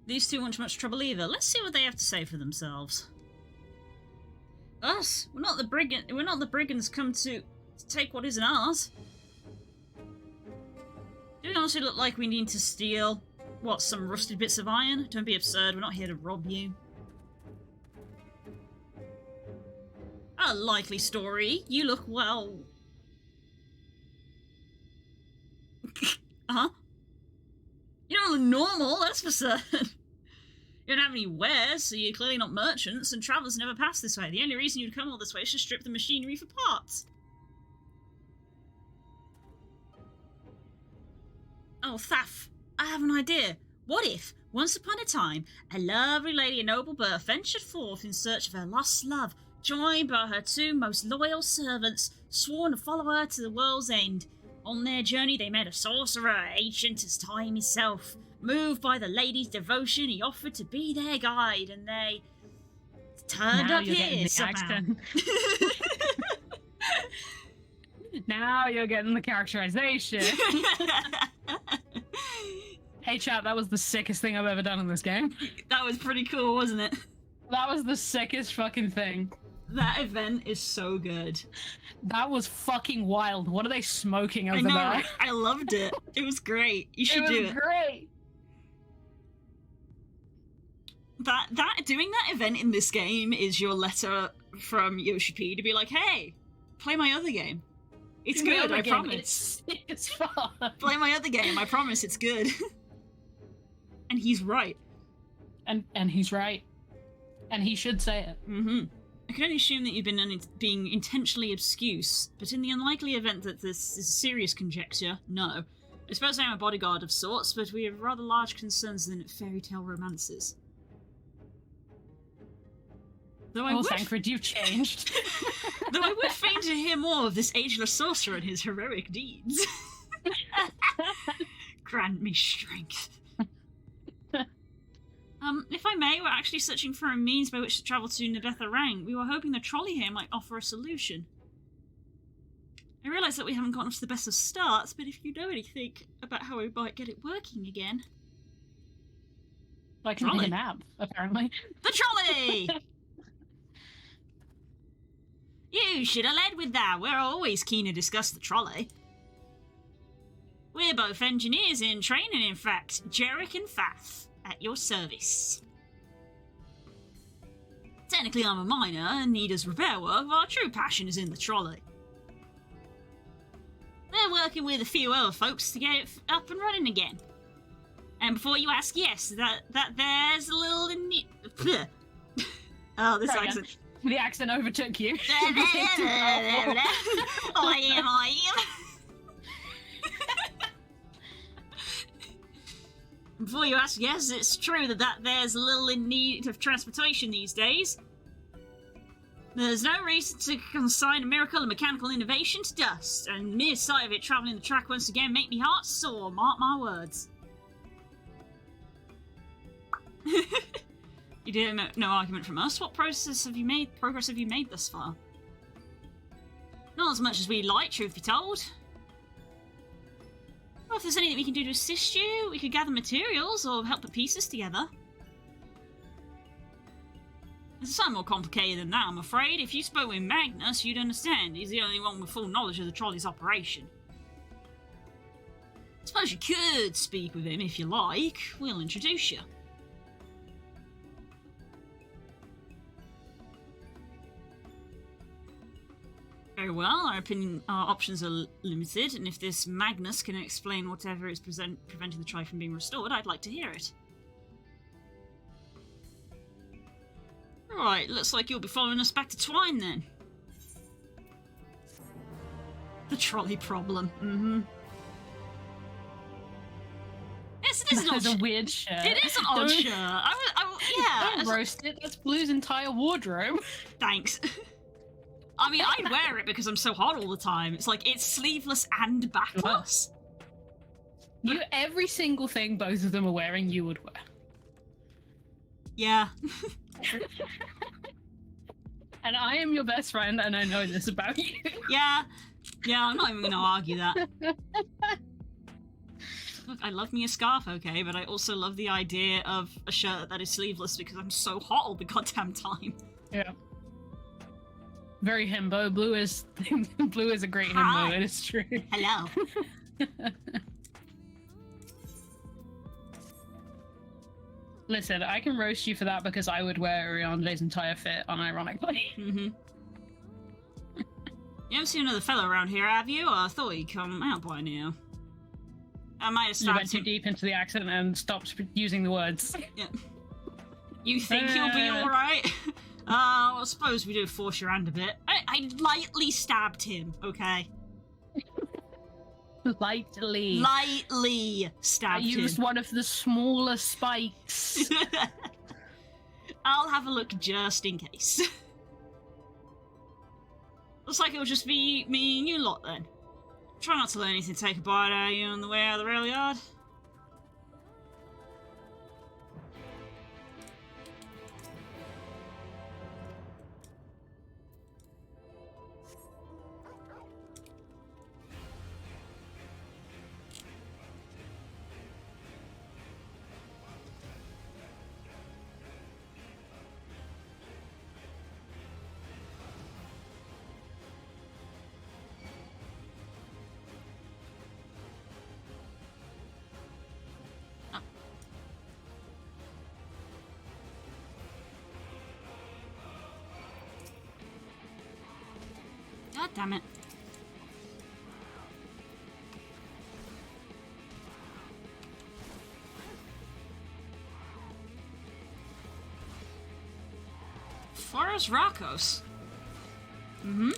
These two weren't much trouble either. Let's see what they have to say for themselves. Us? We're not the brigands come to take what isn't ours. Do we honestly look like we need to steal, what, some rusted bits of iron? Don't be absurd, we're not here to rob you. A likely story. You look well... Uh-huh. You don't look normal, that's for certain. You don't have any wares, so you're clearly not merchants, and travellers never pass this way. The only reason you'd come all this way is to strip the machinery for parts. Oh, Thaf, I have an idea. What if, once upon a time, a lovely lady of noble birth ventured forth in search of her lost love, joined by her two most loyal servants, sworn to follow her to the world's end? On their journey, they met a sorcerer, ancient as time itself. Moved by the lady's devotion, he offered to be their guide, and they turned now up you're here getting the somehow. accent. Now you're getting the characterization. Hey chat, that was the sickest thing I've ever done in this game. That was pretty cool, wasn't it? That was the sickest fucking thing. That event is so good. That was fucking wild. What are they smoking over I know, there? right? I loved it. It was great. You should do it. It was great. Doing that event in this game is your letter from Yoshi P to be like, hey, play my other game. It's good, I promise. It's fun. Play my other game, I promise it's good. And he's right. And he's right. And he should say it. Mm-hmm. I can only assume that you've been being intentionally obtuse, but in the unlikely event that this is a serious conjecture, no. I suppose I am a bodyguard of sorts, but we have rather large concerns than fairy tale romances. Though I Thancred, you've changed. Though I would fain to hear more of this ageless sorcerer and his heroic deeds. Grant me strength. If I may, we're actually searching for a means by which to travel to Nebetha Rang. We were hoping the trolley here might offer a solution. I realise that we haven't gotten off to the best of starts, but if you know anything about how we might get it working again... I can take a nap, apparently. The trolley! You should have led with that. We're always keen to discuss the trolley. We're both engineers in training, in fact. Jarek and Fath, at your service. Technically, I'm a miner and need as repair work, but our true passion is in the trolley. We're working with a few other folks to get it up and running again. And before you ask, yes, that there's a little... Oh, this accent. The accent overtook you. I am. Before you ask, yes, it's true that there's a little in need of transportation these days. There's no reason to consign a miracle of mechanical innovation to dust, and mere sight of it travelling the track once again make me heart sore, mark my words. You didn't no argument from us. What progress have you made thus far? Not as much as we'd like, truth be told. Well, if there's anything we can do to assist you, we could gather materials or help put pieces together. It's something more complicated than that, I'm afraid. If you spoke with Magnus, you'd understand. He's the only one with full knowledge of the trolley's operation. I suppose you could speak with him if you like. We'll introduce you. Very well, our options are limited, and if this Magnus can explain whatever is preventing the trolley from being restored, I'd like to hear it. Right, looks like you'll be following us back to Twine then. The trolley problem. Mm-hmm. Yes, it is an odd a weird shirt. It is an odd shirt. Yeah. Don't roast it. That's Blue's entire wardrobe. Thanks. I mean, I wear it because I'm so hot all the time. It's like, it's sleeveless and backless. Every single thing both of them are wearing, you would wear. Yeah. And I am your best friend, and I know this about you. Yeah, I'm not even going to argue that. Look, I love me a scarf, okay, but I also love the idea of a shirt that is sleeveless because I'm so hot all the goddamn time. Yeah. Very himbo. Blue is a great himbo, it is true. Hello. Listen, I can roast you for that because I would wear Ariande's entire fit, unironically. Mm-hmm. You haven't seen another fellow around here, have you? I thought he'd come out by now. I might have stabbed You went too deep into the accent and stopped using the words. Yeah. You think you'll be alright? I suppose we do force your hand a bit. I lightly stabbed him, okay? Lightly stabbed him. I used one of the smaller spikes. I'll have a look just in case. Looks like it'll just be me and you lot then. Try not to let anything take a bite out of you on the way out of the rail yard. God damn it. Forest Rakos. Mm-hmm.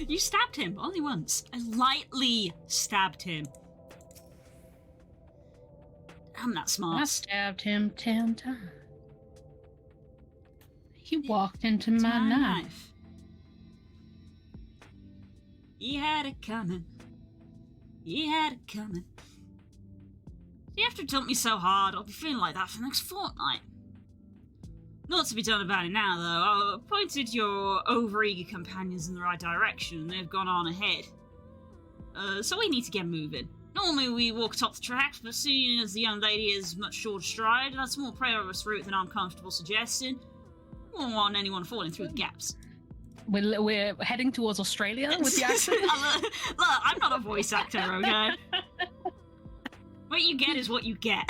You stabbed him, only once. I lightly stabbed him. I'm not smart. I stabbed him 10 times. He walked into my knife. He had it coming. He had it coming. You have to dump me so hard, I'll be feeling like that for the next fortnight. Not to be done about it now, though. I've pointed your overeager companions in the right direction, and they've gone on ahead. So we need to get moving. Normally we walk atop the tracks, but seeing as the young lady is much shorter stride, that's a more perilous route than I'm comfortable suggesting. We don't want anyone falling through the gaps. We're heading towards Australia with the accent. Look, I'm not a voice actor, okay? What you get is what you get.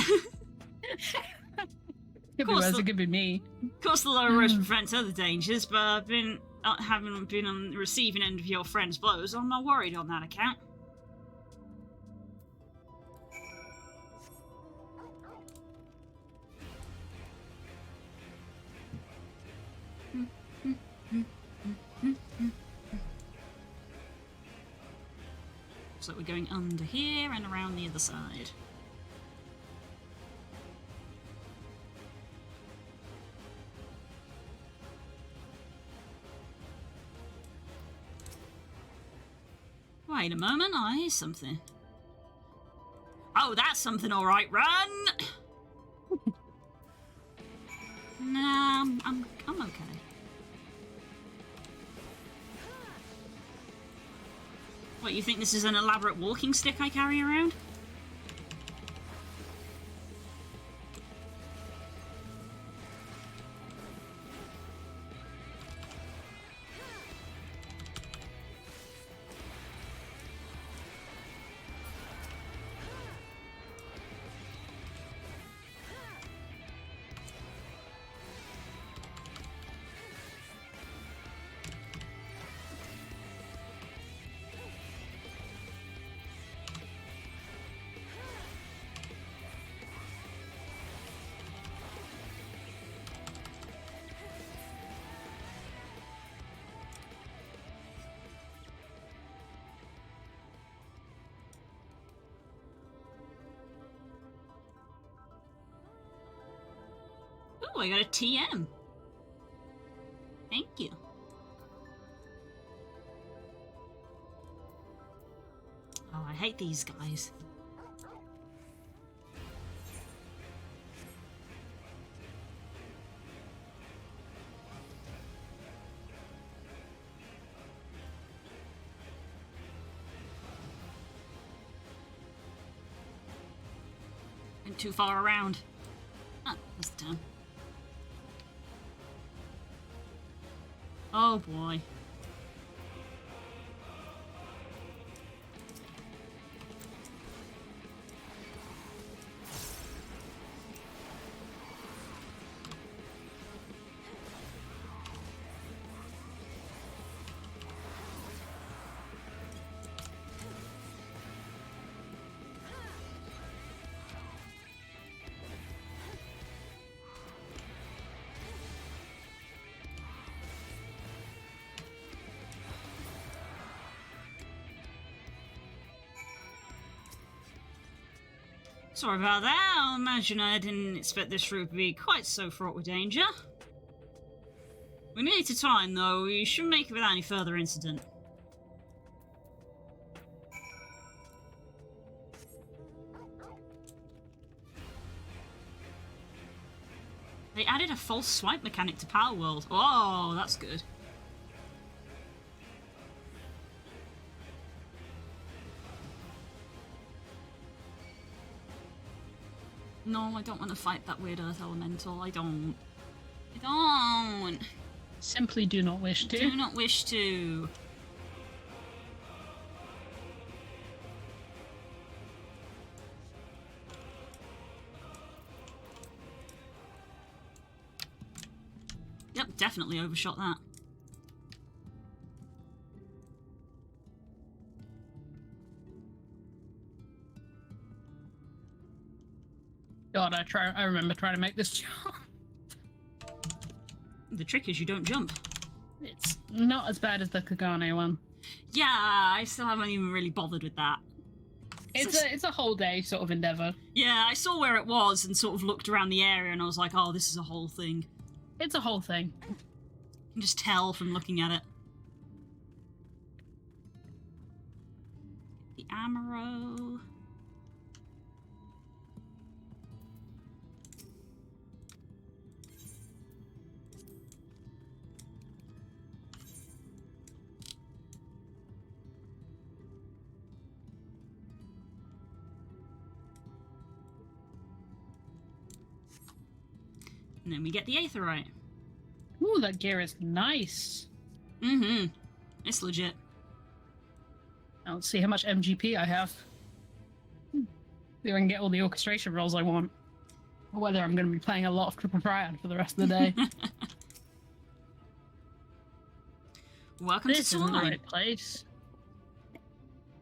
Could be worse, it could be me. Of course, the lower roast prevents other dangers, but I've been having been on the receiving end of your friend's blows. I'm not worried on that account. So we're going under here and around the other side. Wait a moment, I hear something. Oh, that's something, all right. Run! Nah, I'm okay. What, you think this is an elaborate walking stick I carry around? Oh, I got a TM. Thank you. Oh, I hate these guys. Went too far around. Ah, that's the time. Oh boy. Sorry about that. I'll imagine I didn't expect this route to be quite so fraught with danger. We're nearly to time, though. We shouldn't make it without any further incident. They added a false swipe mechanic to Power World. Oh, that's good. No, I don't want to fight that weird Earth Elemental. I don't. I don't. Simply do not wish to. Do not wish to. Yep, definitely overshot that. God, I remember trying to make this jump. The trick is you don't jump. It's not as bad as the Kagane one. Yeah, I still haven't even really bothered with that. It's a whole day sort of endeavor. Yeah, I saw where it was and sort of looked around the area and I was like, oh, this is a whole thing. It's a whole thing. You can just tell from looking at it. The Amaro. And then we get the Aetherite. Ooh, that gear is nice. Mm-hmm. It's legit. Now let's see how much MGP I have. See if I can get all the orchestration roles I want. Or whether I'm going to be playing a lot of Triple Triad for the rest of the day. Welcome This to isn't the Twine. right place.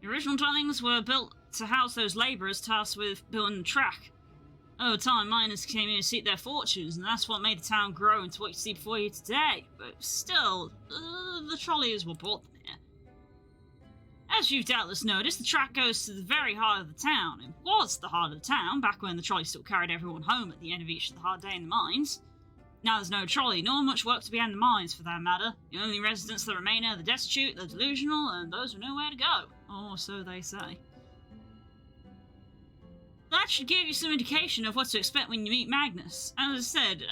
The original dwellings were built to house those labourers tasked with building the track. Over time, miners came in to seek their fortunes, and that's what made the town grow into what you see before you today. But still, the trolleys were brought them here. As you've doubtless noticed, the track goes to the very heart of the town. It was the heart of the town, back when the trolley still carried everyone home at the end of each hard day in the mines. Now there's no trolley, nor much work to be had in the mines, for that matter. The only residents that remain are the destitute, the delusional, and those who know where to go. Or so they say. That should give you some indication of what to expect when you meet Magnus. As I said, it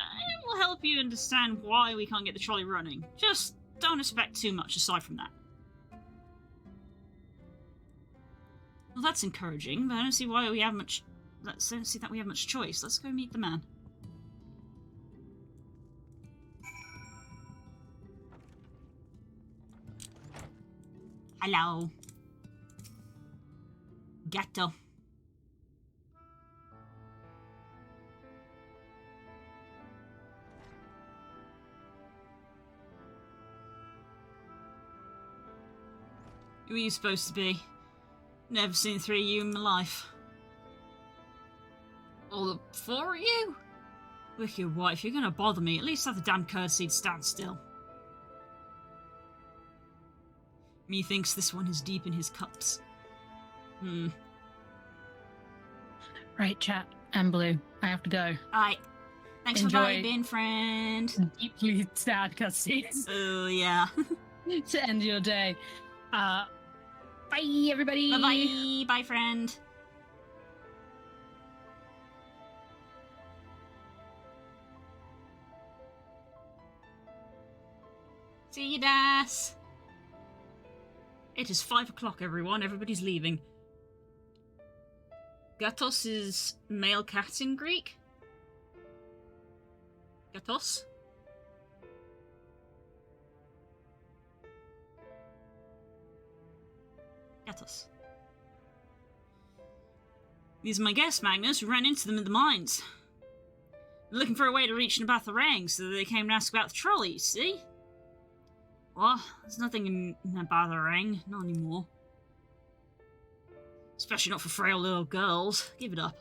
will help you understand why we can't get the trolley running. Just don't expect too much aside from that. Well, that's encouraging, but I don't see why we have much... I don't see that we have much choice. Let's go meet the man. Hello. Gatto. Who are you supposed to be? Never seen three of you in my life. All the four of you? Wicked wife, if you're gonna bother me, at least have the damn courtesy to stand still. Methinks this one is deep in his cups. Right, chat. And Blue, I have to go. Alright. Thanks Enjoy. for vibing, friend. Deeply sad cutscenes Oh, yeah. to end your day. Bye, everybody. Bye-bye. Bye, friend. See you, Das. It is 5 o'clock, everyone. Everybody's leaving. Gatos is male cat in Greek. Gatos? Gatos. These are my guests, Magnus. We ran into them in the mines. They're looking for a way to reach Nabatharang, so they came to ask about the trolley, see? Well, there's nothing in Nabatharang, not anymore. Especially not for frail little girls. Give it up.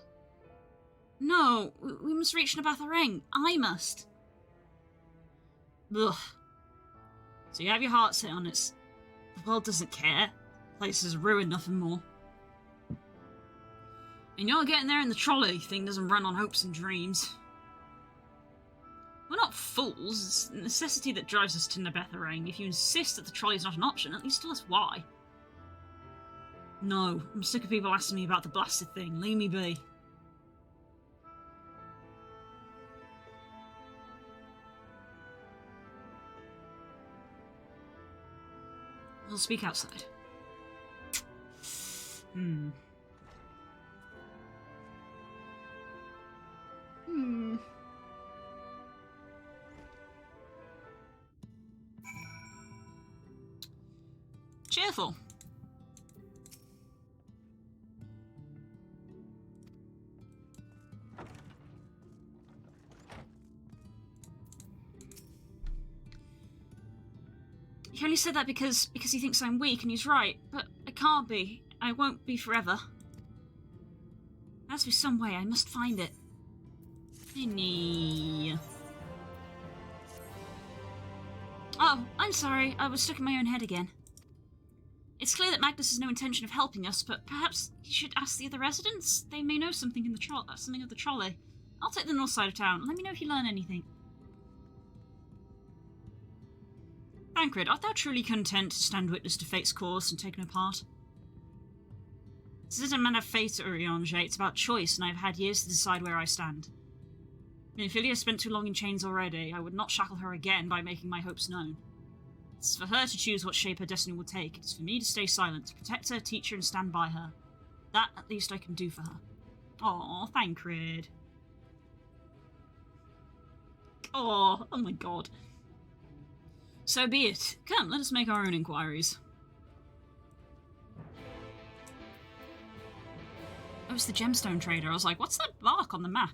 No, we must reach Nabatharang. I must. Ugh. So you have your heart set on it. The world doesn't care. The place is ruined, nothing more. And you're getting there in the trolley thing doesn't run on hopes and dreams. We're not fools. It's the necessity that drives us to Nabatharang. If you insist that the trolley is not an option, at least tell us why. No, I'm sick of people asking me about the blasted thing. Leave me be. We'll speak outside. Cheerful. He only said that because he thinks I'm weak, and he's right. But I can't be. I won't be forever. There has to be some way. I must find it. Any. Oh, I'm sorry. I was stuck in my own head again. It's clear that Magnus has no intention of helping us, but perhaps he should ask the other residents? They may know something in the something of the trolley. I'll take the north side of town. Let me know if you learn anything. Thancred, art thou truly content to stand witness to fate's course and take no part? This isn't a matter of fate, Urianger. It's about choice, and I've had years to decide where I stand. If Ilya spent too long in chains already, I would not shackle her again by making my hopes known. It's for her to choose what shape her destiny will take. It's for me to stay silent, to protect her, teach her, and stand by her. That, at least, I can do for her. Aw, Thancred. Oh my god. So be it. Come, let us make our own inquiries. Oh, it's the gemstone trader. I was like, what's that mark on the map?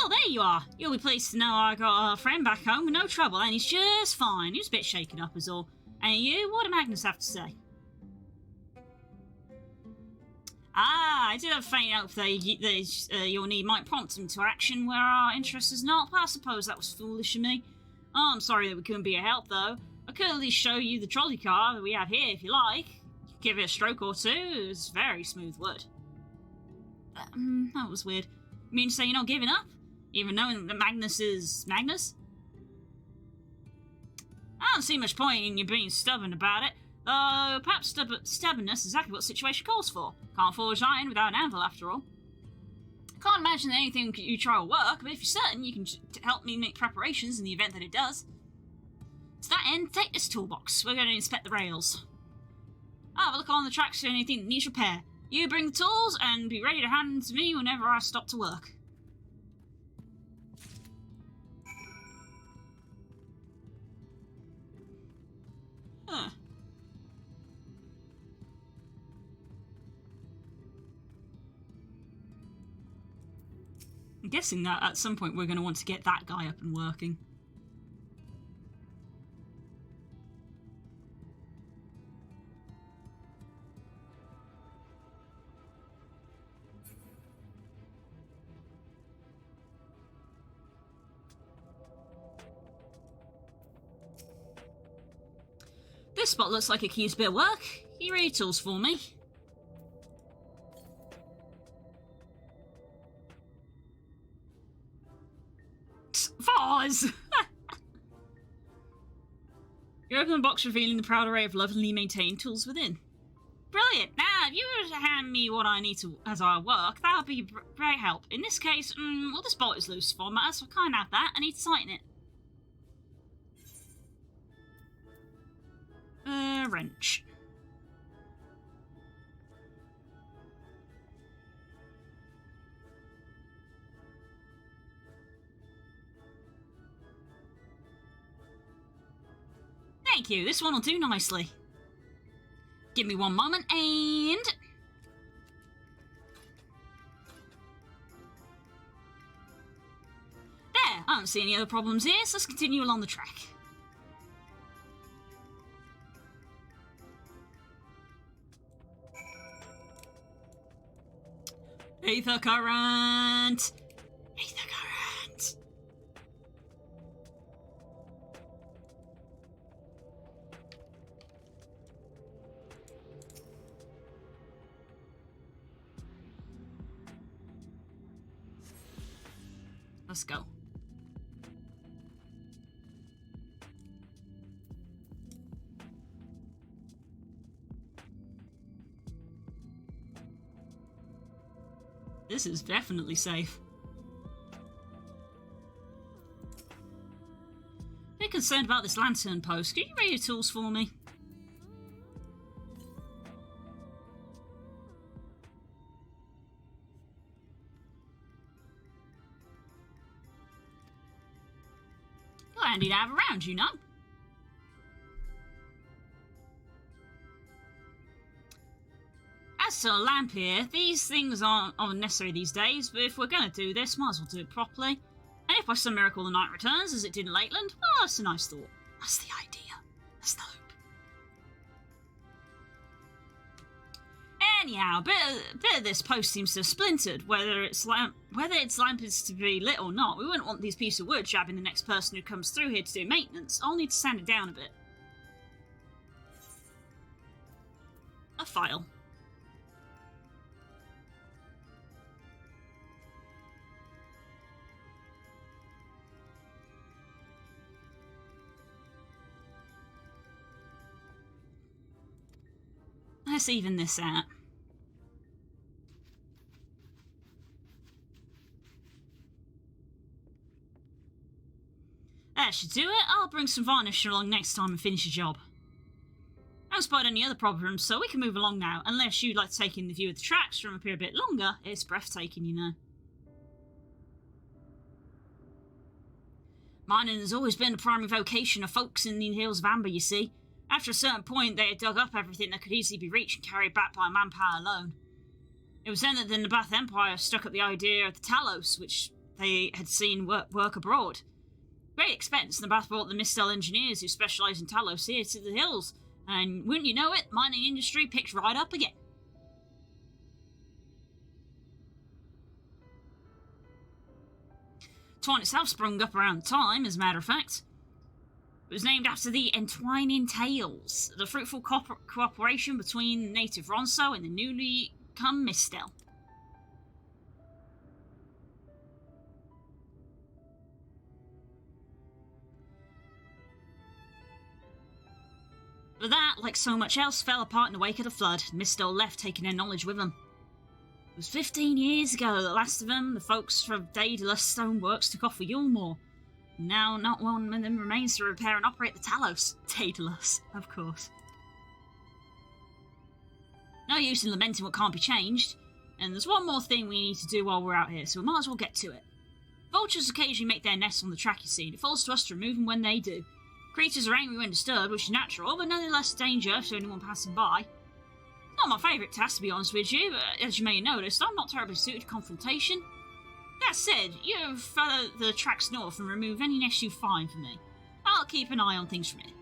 Oh, there you are. You'll be pleased to know I got a friend back home with no trouble, and he's just fine. He was a bit shaken up is all. And you, what do Magnus have to say? Ah, I did have a faint hope that your need might prompt him to action where our interest is not, but I suppose that was foolish of me. Oh, I'm sorry that we couldn't be a help, though. I could at least show you the trolley car that we have here, if you like. Give it a stroke or two. It's very smooth wood. That was weird. You mean to say you're not giving up? Even knowing that Magnus is Magnus? I don't see much point in you being stubborn about it, though perhaps stubbornness is exactly what the situation calls for. Can't forge iron without an anvil, after all. Can't imagine that anything you try will work, but if you're certain, you can help me make preparations in the event that it does. To that end, take this toolbox. We're going to inspect the rails. I'll have a look on the tracks for anything that needs repair. You bring the tools and be ready to hand them to me whenever I stop to work. Huh. I'm guessing that at some point we're going to want to get that guy up and working. This spot looks like it keeps a bit of work. Can you read your tools for me? Vase! You open the box revealing the proud array of lovingly maintained tools within. Brilliant! Now, if you were to hand me what I need to as I work, that would be great help. In this case, well, this bolt is loose for matter, so I can't have that. I need to tighten it. Wrench. Thank you, this one will do nicely. Give me one moment and... There, I don't see any other problems here, so let's continue along the track. Ether current! Ether current! Let's go. This is definitely safe. A bit concerned about this lantern post. Can you read your tools for me? You're handy to have around, you know. As to a lamp here, these things aren't necessary these days, but if we're going to do this, might as well do it properly. And if by some miracle the night returns, as it did in Lakeland, well, that's a nice thought. That's the idea. That's the hope. Anyhow, a bit of this post seems to have splintered. Whether its lamp is to be lit or not, we wouldn't want these pieces of wood jabbing the next person who comes through here to do maintenance. I'll need to sand it down a bit. A file. Let's even this out. That should do it. I'll bring some varnish along next time and finish the job. I haven't spotted any other problems, so we can move along now. Unless you'd like to take in the view of the tracks from up here a bit longer. It's breathtaking, you know. Mining has always been the primary vocation of folks in the Hills of Amber, you see. After a certain point, they had dug up everything that could easily be reached and carried back by manpower alone. It was then that the Nabath Empire struck up the idea of the Talos, which they had seen work abroad. Great expense, Nabath brought the Mistel engineers who specialise in Talos here to the hills, and wouldn't you know it, mining industry picked right up again. Twine itself sprung up around the time, as a matter of fact. It was named after the Entwining Tales, the fruitful cooperation between the native Ronso and the newly come Mistel. But that, like so much else, fell apart in the wake of the flood. Mistel left, taking their knowledge with them. It was 15 years ago, the last of them, the folks from Daedalus Stoneworks, took off for Yulmore. Now, not one of them remains to repair and operate the Talos. Daedalus, of course. No use in lamenting what can't be changed. And there's one more thing we need to do while we're out here, so we might as well get to it. Vultures occasionally make their nests on the track, you see, and it falls to us to remove them when they do. Creatures are angry when disturbed, which is natural, but nonetheless a danger to anyone passing by. Not my favourite task, to be honest with you, but as you may have noticed, I'm not terribly suited to confrontation. That said, you follow the tracks north and remove any nests you find for me. I'll keep an eye on things from here.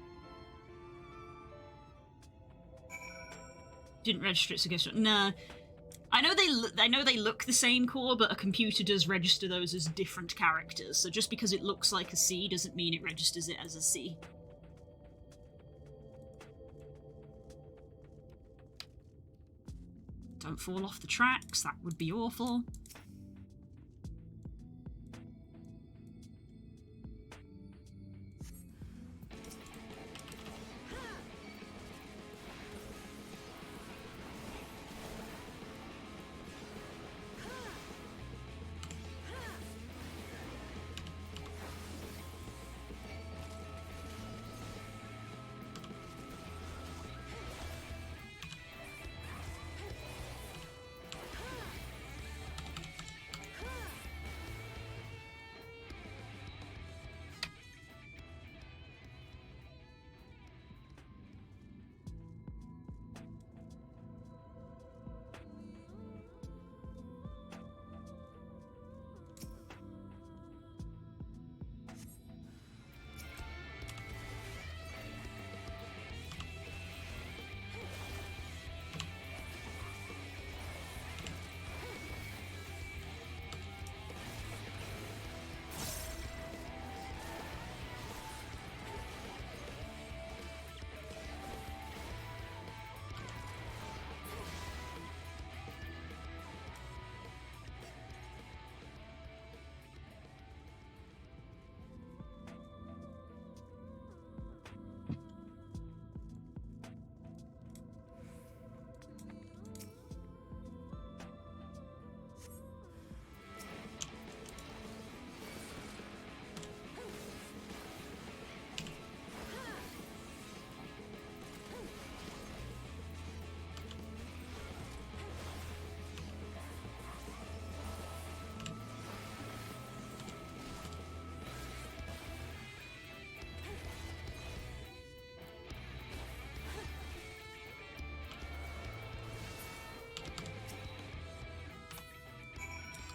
Didn't register it, so guess what? No. I know they look the same core, but a computer does register those as different characters, so just because it looks like a C doesn't mean it registers it as a C. Don't fall off the tracks, that would be awful.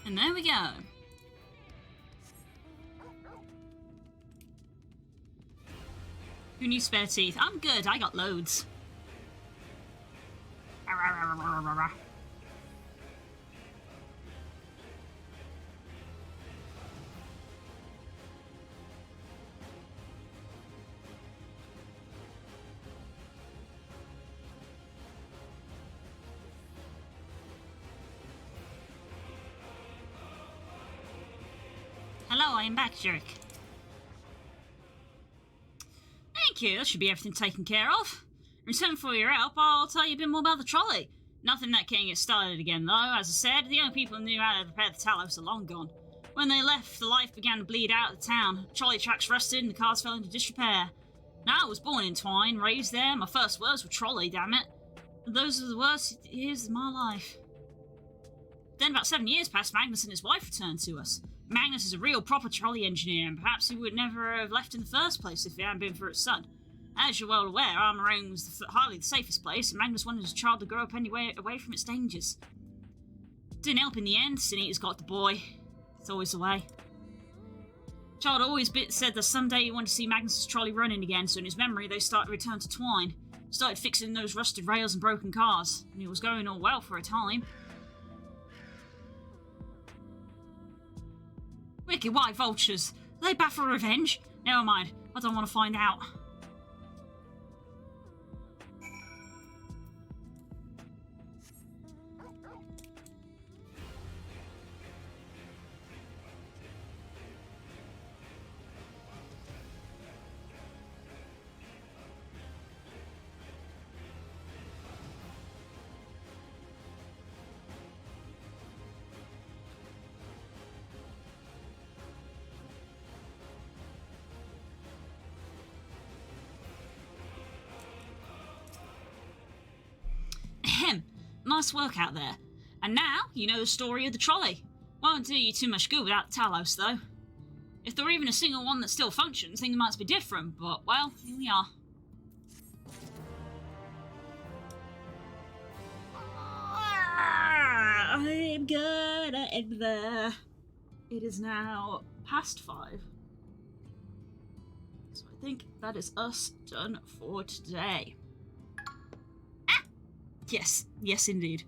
And there we go. Who needs spare teeth? I'm good, I got loads. Hello, I am back, jerk. Thank you, that should be everything taken care of. In return for your help, I'll tell you a bit more about the trolley. Nothing that can't get started again, though. As I said, the only people who knew how to repair the Talos are long gone. When they left, the life began to bleed out of the town. The trolley tracks rusted and the cars fell into disrepair. Now, I was born in Twine, raised there. My first words were trolley, damn it. Those are the worst years of my life. Then, about 7 years passed, Magnus and his wife returned to us. Magnus is a real proper trolley engineer, and perhaps he would never have left in the first place if it hadn't been for his son. As you're well aware, Armorone was hardly the safest place, and Magnus wanted his child to grow up anyway away from its dangers. Didn't help in the end. Sin-Eater's got the boy. It's always the way. Child always said that someday he wanted to see Magnus' trolley running again, so in his memory they started to return to Twine. Started fixing those rusted rails and broken cars, and it was going all well for a time. Wicked white vultures. Are they back for revenge? Never mind. I don't want to find out. Nice work out there. And now, you know the story of the trolley. Won't do you too much good without the Talos, though. If there were even a single one that still functions, things might be different, but, well, here we are. I'm gonna end there. It is now past 5. So I think that is us done for today. Yes, yes indeed.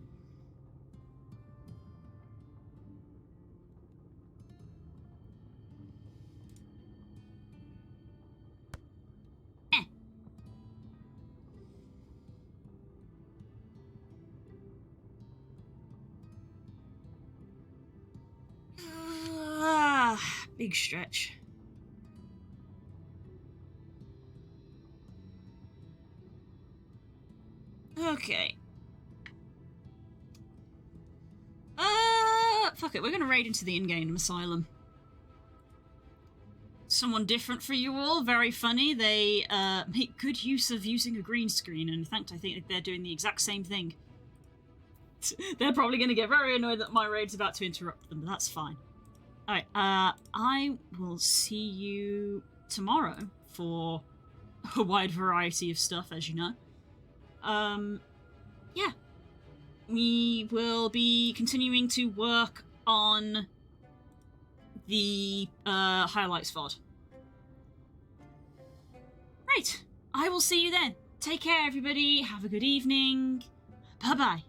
Big stretch. Okay. Fuck it, we're gonna raid into the in-game asylum. Someone different for you all, very funny. They make good use of using a green screen, and in fact I think they're doing the exact same thing. They're probably gonna get very annoyed that my raid's about to interrupt them, but that's fine. Alright, I will see you tomorrow for a wide variety of stuff, as you know. Yeah. We will be continuing to work on the highlights VOD. Right, I will see you then. Take care, everybody. Have a good evening. Bye-bye.